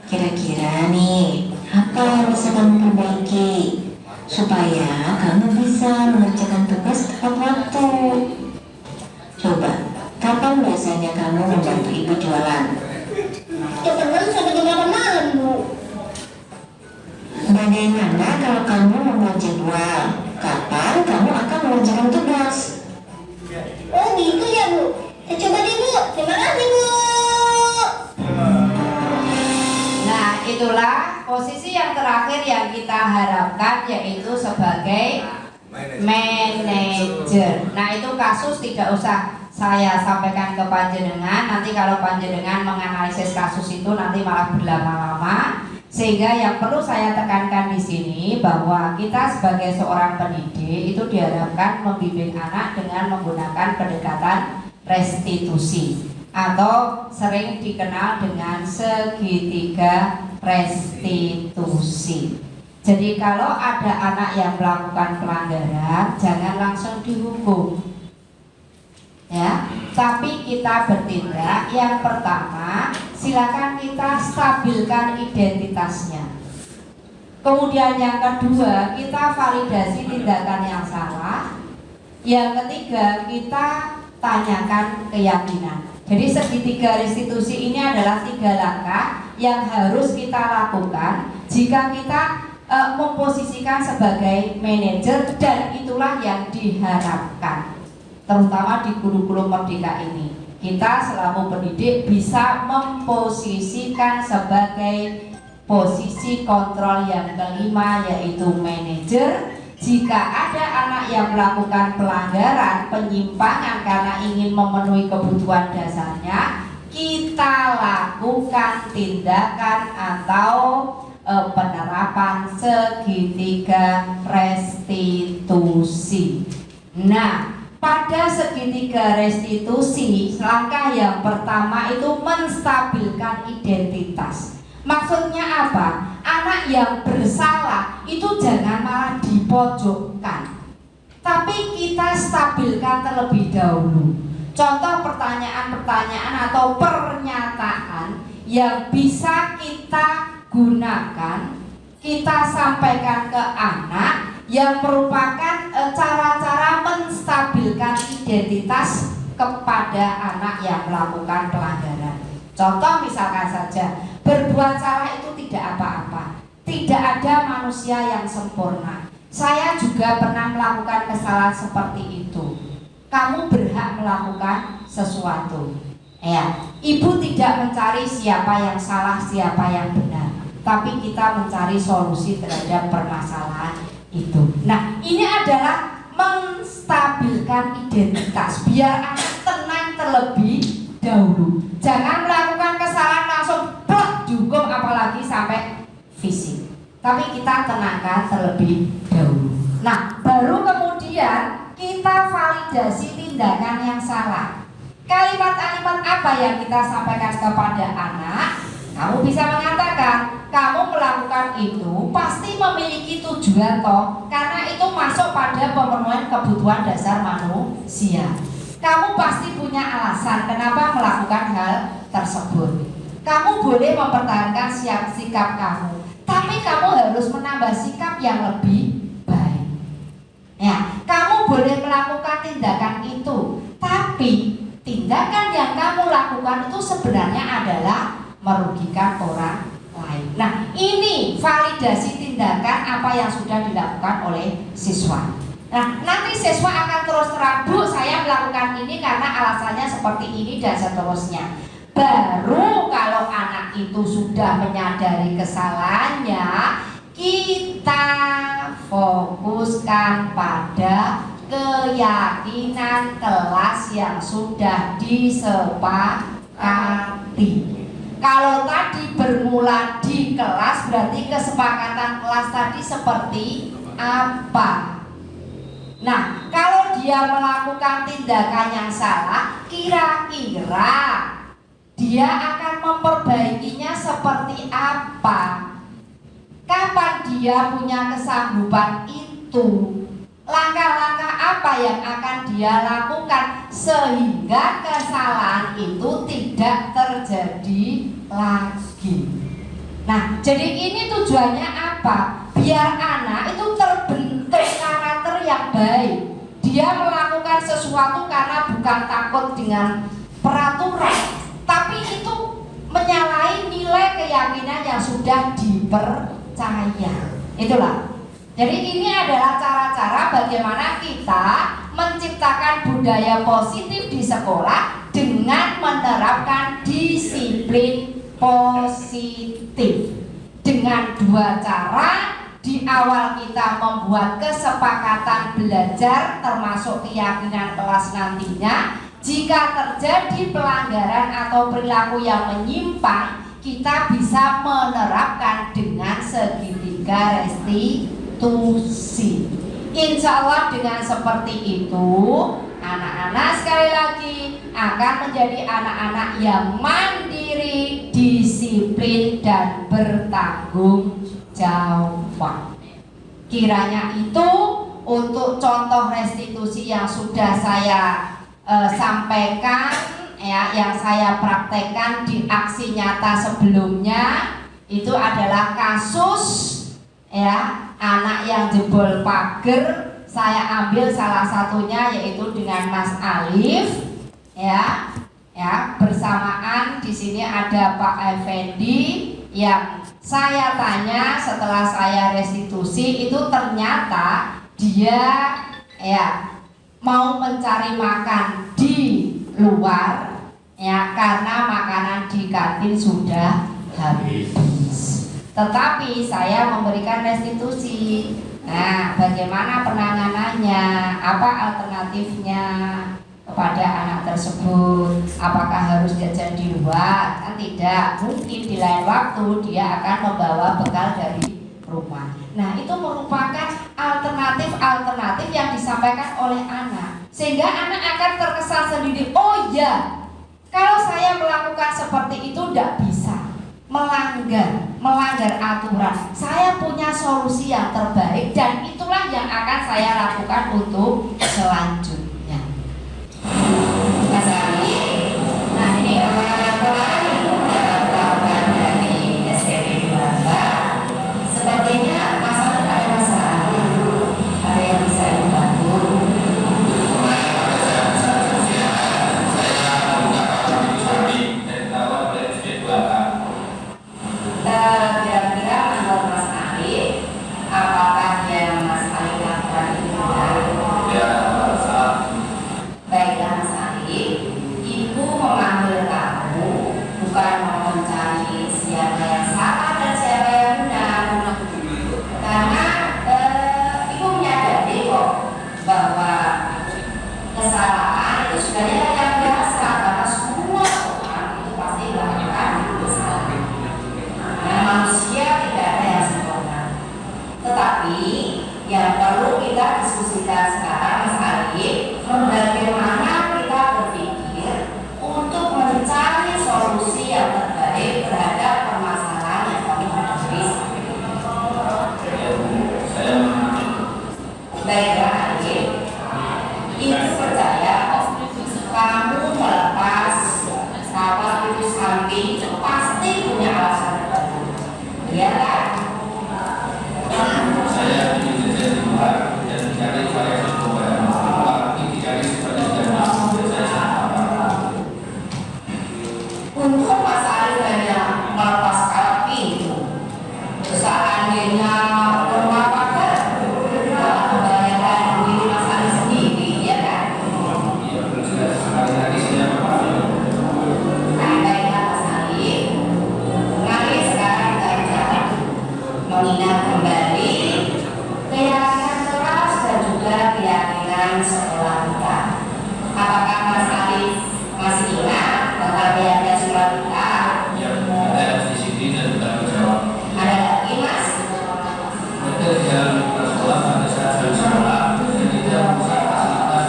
Kira-kira nih, apa yang bisa kamu perbaiki supaya kamu bisa mengerjakan tugas tepat waktu? Coba, kapan biasanya kamu membantu ibu jualan? Kadang sampai jam 8 malam, Bu. Bagaimana kalau kamu membuat jadwal? Kapan kamu akan mengerjakan tugas? Oh gitu ya, Bu. Saya coba deh, Bu. Terima kasih, Bu. Nah, itulah posisi yang terakhir yang kita harapkan, yaitu sebagai manajer. Nah, itu kasus tidak usah saya sampaikan ke panjenengan. Nanti kalau panjenengan menganalisis kasus itu nanti malah berlama-lama. Sehingga yang perlu saya tekankan di sini bahwa kita sebagai seorang pendidik itu diharapkan membimbing anak dengan menggunakan pendekatan restitusi atau sering dikenal dengan segitiga restitusi. Jadi kalau ada anak yang melakukan pelanggaran, jangan langsung dihukum, ya. Tapi kita bertindak. Yang pertama, silakan kita stabilkan identitasnya. Kemudian yang kedua, kita validasi tindakan yang salah. Yang ketiga, kita tanyakan keyakinan. Jadi segitiga restitusi ini adalah 3 langkah yang harus kita lakukan jika kita memposisikan sebagai manajer, dan itulah yang diharapkan terutama di kurikulum Merdeka ini. Kita selaku pendidik bisa memposisikan sebagai posisi kontrol yang kelima, yaitu manajer. Jika ada anak yang melakukan pelanggaran, penyimpangan karena ingin memenuhi kebutuhan dasarnya, kita lakukan tindakan atau penerapan segitiga restitusi. Nah, pada segitiga restitusi, langkah yang pertama itu menstabilkan identitas. Maksudnya apa? Anak yang bersalah itu jangan malah dipojokkan, tapi kita stabilkan terlebih dahulu. Contoh pertanyaan-pertanyaan atau pernyataan yang bisa kita gunakan, kita sampaikan ke anak, yang merupakan cara-cara menstabilkan identitas kepada anak yang melakukan pelanggaran. Contoh misalkan saja, berbuat salah itu tidak apa-apa. Tidak ada manusia yang sempurna. Saya juga pernah melakukan kesalahan seperti itu. Kamu berhak melakukan sesuatu. Ya, ibu tidak mencari siapa yang salah, siapa yang benar. tapi kita mencari solusi terhadap permasalahan itu. Nah, ini adalah menstabilkan identitas biar anak tenang terlebih dahulu. Jangan melakukan kesalahan langsung plek dihukum, apalagi sampai fisik. Tapi kita tenangkan terlebih dahulu. Nah, baru kemudian kita validasi tindakan yang salah. Kalimat-kalimat apa yang kita sampaikan kepada anak? Kamu bisa mengatakan, kamu melakukan itu pasti memiliki tujuan toh, karena itu masuk pada pemenuhan kebutuhan dasar manusia. Kamu pasti punya alasan kenapa melakukan hal tersebut. Kamu boleh mempertahankan sikap kamu, tapi kamu harus menambah sikap yang lebih baik. Ya, kamu boleh melakukan tindakan itu, tapi tindakan yang kamu lakukan itu sebenarnya adalah merugikan orang lain. Nah, ini validasi tindakan apa yang sudah dilakukan oleh siswa. Nah, nanti siswa akan terus terang, Bu, saya melakukan ini karena alasannya seperti ini dan seterusnya. Baru kalau anak itu sudah menyadari kesalahannya, kita fokuskan pada keyakinan kelas yang sudah disepakati. Kalau tadi bermula di kelas, berarti kesepakatan kelas tadi seperti apa? Nah, kalau dia melakukan tindakan yang salah, kira-kira dia akan memperbaikinya seperti apa? Kapan dia punya kesanggupan itu? Langkah-langkah apa yang akan dia lakukan sehingga kesalahan itu tidak terjadi lagi. Nah, jadi ini tujuannya apa? Biar anak itu terbentuk karakter yang baik. Dia melakukan sesuatu karena bukan takut dengan peraturan, tapi itu menyalahi nilai keyakinan yang sudah dipercaya. Itulah. Jadi ini adalah cara-cara bagaimana kita menciptakan budaya positif di sekolah dengan menerapkan disiplin positif. Dengan dua cara, di awal kita membuat kesepakatan belajar termasuk keyakinan kelas nantinya. Jika terjadi pelanggaran atau perilaku yang menyimpang, kita bisa menerapkan dengan segitiga restitusi. Insya Allah dengan seperti itu, anak-anak sekali lagi akan menjadi anak-anak yang mandiri, disiplin, dan bertanggung jawab. Kiranya itu untuk contoh restitusi yang sudah saya sampaikan, ya, yang saya praktekkan di aksi nyata sebelumnya, itu adalah kasus, ya, anak yang jebol pagar. Saya ambil salah satunya yaitu dengan Mas Alif, ya bersamaan di sini ada Pak Effendi yang saya tanya setelah saya restitusi, itu ternyata dia mau mencari makan di luar, ya, karena makanan di kantin sudah habis. Tetapi saya memberikan restitusi. Nah, bagaimana penanganannya? Apa alternatifnya kepada anak tersebut? Apakah harus jajan di luar? Kan tidak. Mungkin di lain waktu dia akan membawa bekal dari rumah. Nah, itu merupakan alternatif yang disampaikan oleh anak, sehingga anak akan terkesan sendiri. Oh ya, kalau saya melakukan seperti itu tidak bisa. Melanggar aturan. Saya punya solusi yang terbaik dan itulah yang akan saya lakukan untuk selanjutnya. Mas Ali, nah ini orang dari SPP Bangka. Sepertinya masalah ada masalah. Ada yang bisa dibantu. Kira-kira menurut Mas Ali, apakah yang Mas Ali lakukan itu benar? lagi yang perlu kita diskusikan sekarang Mas Ali, bagaimana kita berpikir untuk mencari solusi yang terbaik terhadap permasalahan yang kami hadapi. Baiklah Ali, Ibu percaya kamu melepas kapal itu samping itu pasti punya alasan tertentu, ya kan? Saya jadi luar dan cari saya coba dicari seperti saya. Untuk Mas Ali hanya melepas kapal pintu, seandainya rumah pagar, membayangkan diri Mas Ali sendiri, ya kan? Hari-hari saya Baiklah Mas Ali, mari sekarang kita mengingat kembali keyakinan keras dan juga keyakinan sekolah kita. Apakah Mas Ali masih ingat tentang keyakinan sekolah kita? yang ada di sini dan bertanggung jawab. Ada lagi Mas? Betul, di dalam sekolah pada saat saya sekolah dan tidak bisa fasilitas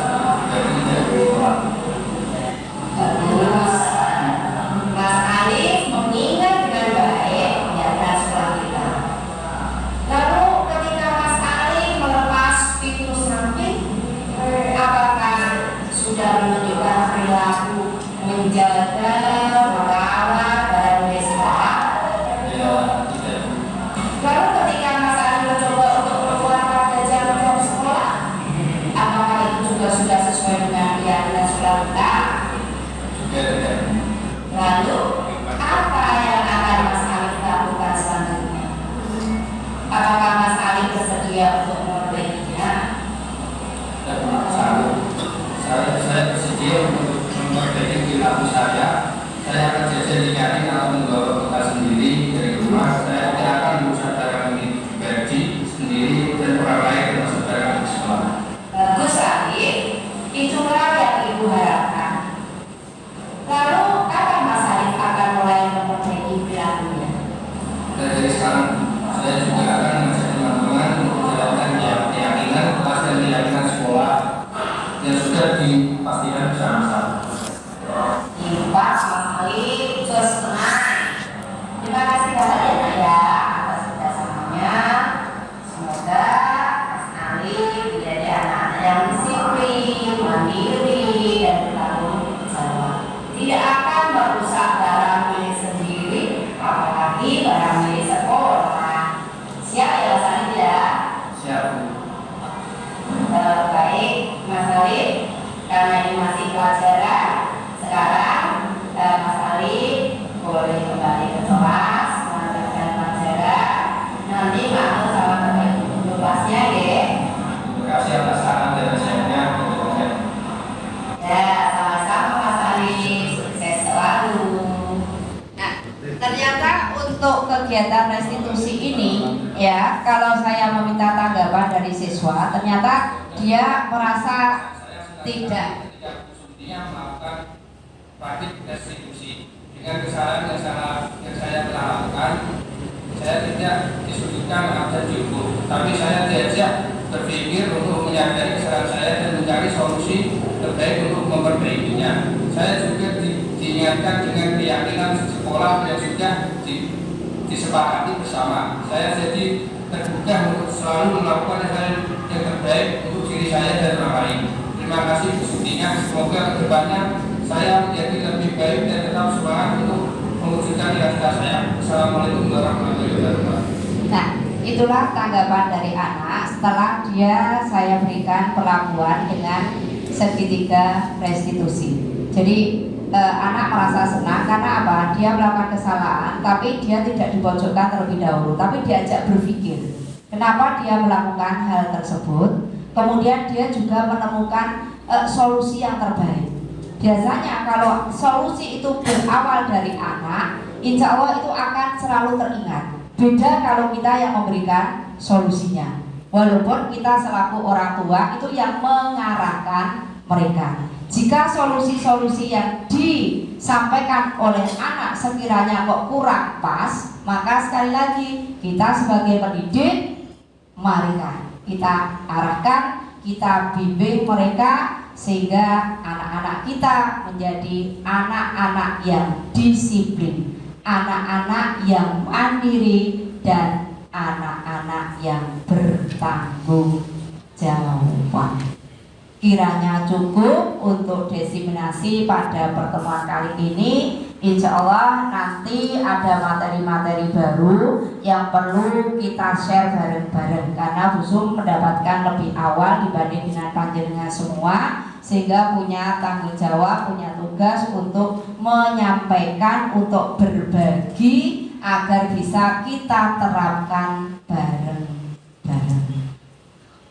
dari tidak sekolah. Terus Mas Ali mengingat dengan baik keyakinan sekolah kita. Lalu ketika Mas Ali melepas pintu samping, apakah sudah menunjukkan perilaku menjaga, merawat barang milik sekolah? Ya, tidak. Lalu ketika Mas Ali mencoba untuk mengeluarkan jam-jam sekolah, apakah itu juga sudah sesuai dengan keyakinan sekolah kita? Juga tidak. Lalu apa yang akan Mas Ali lakukan selanjutnya? Apakah Mas Ali bersedia untuk memperbaikinya? Dan saya bersedia untuk memperbaiki perilaku saya. Saya akan jajan di kantin atau membawa bekal sendiri dari rumah. Saya tidak akan merusak barang milik pribadi sendiri dan orang lain termasuk barang milik sekolah. Bagus Ali, itulah yang Ibu harapkan. Lalu kapan Mas Ali akan mulai memperbaiki perilakunya? Dan dari sekarang saya juga akan mengajak teman-teman untuk menjalankan keyakinan kelas dan keyakinan sekolah yang sudah dipastikan bersama-sama. Pak Mas Ali, terus tenang. Terima kasih banyak ya atas kerjasamanya. Semoga Mas Ali menjadi anak-anak yang disiplin, mandiri, dan bertanggung jawab. Tidak akan merusak barang milik sendiri, apalagi barang milik sekolah. Siap ya Mas Ali ya? Siap. Baik Mas Ali, karena ini masih pelajaran, sekarang Mas Ali boleh kembali ke kelas melanjutkan pelajaran. Nanti kamu sama teman kelasnya ya. Terima kasih atas saran dan nasihatnya. Ya, sama-sama Mas Ali, sukses selalu. Nah, ternyata untuk kegiatan restitusi ini, ya, kalau saya meminta tanggapan dari siswa, ternyata dia merasa tidak melakukan praktik restitusi dengan kesalahan yang saya telah lakukan. Saya tidak disudutkan atau dihukum, tapi saya diajak berpikir untuk menyadari kesalahan saya dan mencari solusi terbaik untuk memperbaikinya. Saya juga diingatkan dengan keyakinan sekolah yang sudah disepakati bersama. Saya jadi terbuka untuk selalu melakukan hal yang terbaik untuk diri saya dan orang lain. Terima kasih Bu Sutinya. Semoga kedepannya saya menjadi lebih baik dan tetap semangat untuk mewujudkan cita-cita saya. Assalamualaikum warahmatullahi wabarakatuh. Nah, itulah tanggapan dari anak setelah saya berikan perlakuan dengan segitiga restitusi. Jadi anak merasa senang karena apa? Dia melakukan kesalahan, tapi dia tidak dipojokkan terlebih dahulu, tapi diajak berpikir. Kenapa dia melakukan hal tersebut? Kemudian dia juga menemukan solusi yang terbaik. Biasanya kalau solusi itu berawal dari anak, insya Allah itu akan selalu teringat. Beda kalau kita yang memberikan solusinya. Walaupun kita selaku orang tua itu yang mengarahkan mereka. Jika solusi-solusi yang disampaikan oleh anak sekiranya kok kurang pas, maka sekali lagi kita sebagai pendidik marilah kita arahkan, kita bimbing mereka sehingga anak-anak kita menjadi anak-anak yang disiplin, anak-anak yang mandiri, dan anak-anak yang bertanggung jawab. Kiranya cukup untuk diseminasi pada pertemuan kali ini. Insya Allah nanti ada materi-materi baru yang perlu kita share bareng-bareng, karena Busum mendapatkan lebih awal dibanding dengan panjenengan semua, sehingga punya tanggung jawab, punya tugas untuk menyampaikan, untuk berbagi agar bisa kita terapkan bareng-bareng.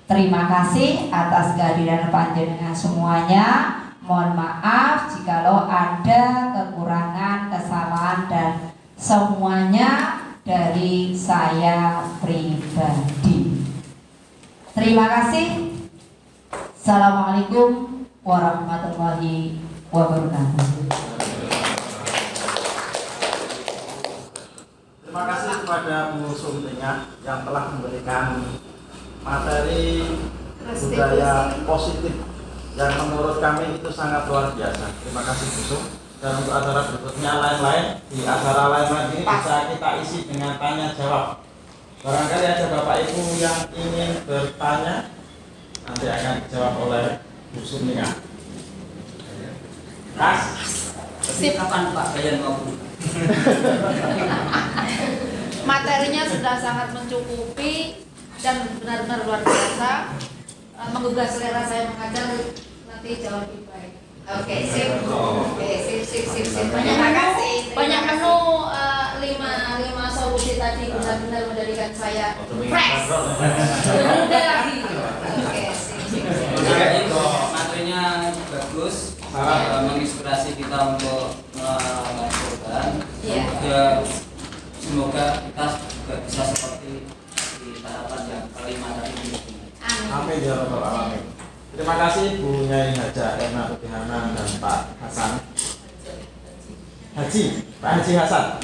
Terima kasih atas kehadiran panjenengan semuanya. Mohon maaf jikalau ada kekurangan, kesalahan, dan semuanya dari saya pribadi. Terima kasih. Assalamualaikum warahmatullahi wabarakatuh. Terima kasih kepada Bu Sumtingah yang telah memberikan materi budaya positif yang menurut kami itu sangat luar biasa. Terima kasih Bu Sum. Dan untuk acara berikutnya lain-lain, di acara lain-lain ini bisa kita isi dengan tanya jawab. Barangkali ada Bapak Ibu yang ingin bertanya, nanti akan dijawab oleh Bu Sumtingah. Kas. Kapan Pak Bayan mau? Materinya sudah sangat mencukupi dan benar-benar luar biasa, menggugah selera saya mengajar. Nanti jauh lebih baik. Oke, sip. Terima kasih. Banyak menu, 5 solusi tadi benar-benar menjadikan saya fresh, muda lagi. Oke, sip. Itu materinya bagus, menginspirasi kita untuk melakukan. Semoga kita juga bisa seperti di tahapan yang kelima tadi. Amin ya rabbal alamin. Terima kasih Bu Nyai Haja Erna Hanan dan Pak Hasan. Pak Haji Hasan.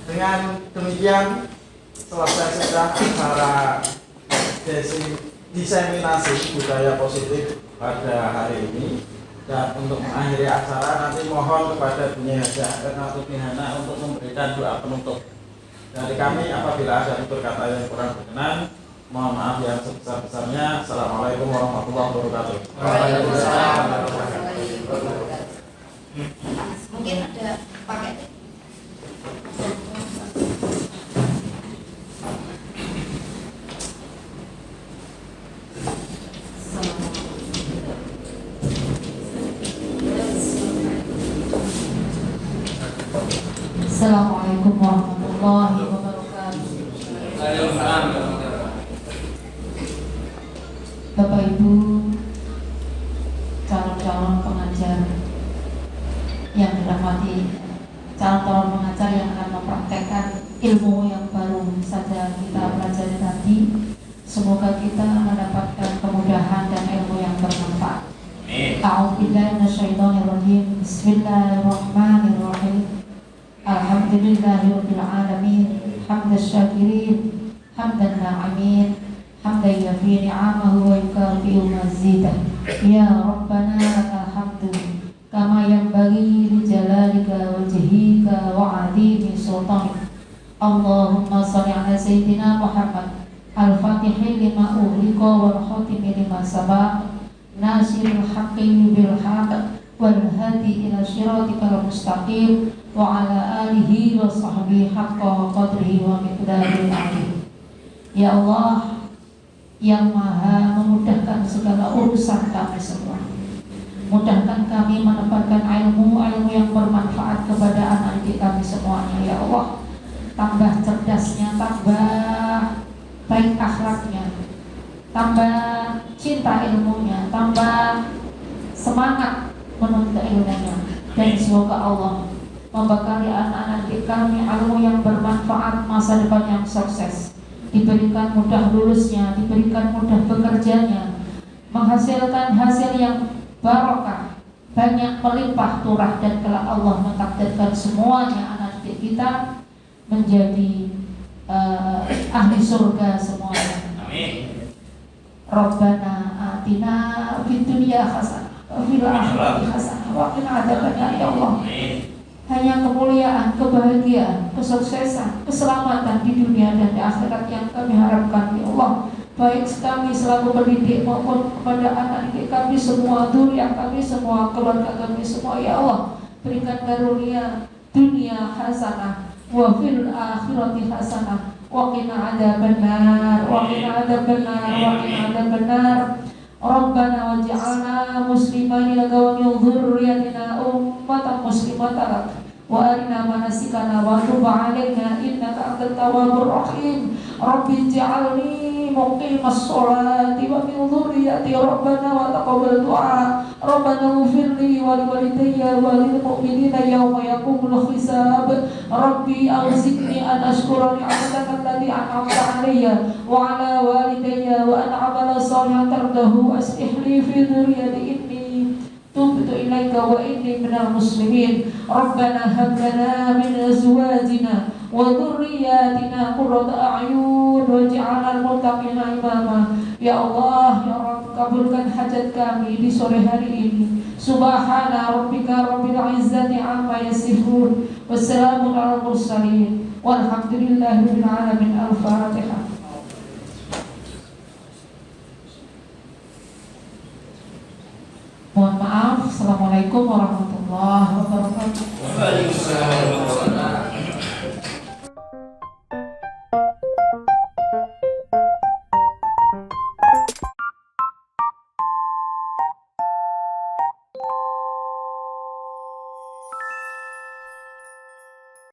Dengan demikian selesai sudah acara diseminasi budaya positif pada hari ini. Dan untuk mengakhiri acara nanti mohon kepada Bu Nyai Haja Erna Hanan untuk memberikan doa penutup. Dari kami apabila ada tutur kata yang kurang berkenan, mohon maaf yang sebesar-besarnya. Assalamualaikum warahmatullahi wabarakatuh. Waalaikumsalam warahmatullahi wabarakatuh. Mungkin ada paket. Assalamualaikum warahmatullahi wabarakatuh. Bapak Ibu calon-calon pengajar yang dirahmati, calon-calon pengajar yang akan mempraktekkan ilmu yang baru saja kita pelajari tadi, semoga kita mendapatkan kemudahan dan ilmu yang bermanfaat. A'udzubillahi minasyaitonirrajim. Bismillahirrahmanirrahim. Alhamdulillahirabbil alamin, hamdasy syakirin, hamdan na'imin, hamdan yafi ni'amahu wa yukafi'u mazidah. Ya Rabbana lakal hamdu kama yanbaghi li jalalika wajhika wa 'azimi sultanik. Allahumma shalli 'ala sayyidina Muhammad al-Fatihi lima ughliqa wal khatimi lima sabaq, nasiril haqqi bil haqq wal hadi ila siratikal mustaqim wa ala alihi wa sahbihi haqqa qadrihi wa miqdaril azim. Ya Allah yang maha memudahkan segala urusan kami semua, mudahkan kami mendapatkan ilmu yang bermanfaat kepada anak didik kami semuanya. Ya Allah, tambah cerdasnya, tambah baik akhlaknya, tambah cinta ilmunya, tambah semangat menuntut ilmunya, dan semoga Allah membekali anak-anak didik kami ilmu yang bermanfaat, masa depan yang sukses, diberikan mudah lulusnya, diberikan mudah bekerjanya, menghasilkan hasil yang barokah, banyak melimpah turah, dan kelak Allah mentakdirkan semuanya anak didik kita menjadi ahli surga semuanya. Amin. Rabbana atina fid dunya hasanah wa fil akhirati hasanah wa qina adzabannar ya Allah. Hanya kemuliaan, kebahagiaan, kesuksesan, keselamatan di dunia dan di akhirat yang kami harapkan ya Allah. Baik kami selaku pendidik maupun kepada anak didik kami semua, dzurriyyah kami semua, keluarga kami semua ya Allah. Berikan karunia dunia hasanah wa fil akhirati hasanah wa qina adzabannar wa qina adzabannar wa qina adzabannar. Rabbana waj'alna muslimin laka wa min dzurriyyatina ummatan muslimatan lak wa arina manasikana wa tub 'alaina innaka antat tawwabur rahim. Rabbi ij'alni muqimas sholati wa min dzurriyyati rabbana wa taqabbal du'a. Rabbana ighfirli wa liwalidayya wa lil mu'minina yawma yaqumul hisab. Rabbi auzi'ni an ashkura ni'mataka allati an'amta 'alayya wa 'ala walidayya wa an a'mala shalihan tardahu wa aslih li fi dhurriyyati inni tubtu ilaika wa inni minal muslimin. Rabbana hab lana min azwajina wa dhurriyyatina qurrata a'yun waj'alna lil muttaqina imama. Ya Allah, ya Rabb, kabulkan hajat kami di sore hari ini. Subhana rabbika rabbil izzati amma yasifun. Wassalamun alal mursalin. Walhamdulillahi rabbil alamin. Al-Fatihah. Mohon maaf. Assalamualaikum warahmatullahi wabarakatuh. Waalaikumsalam warahmatullahi wabarakatuh.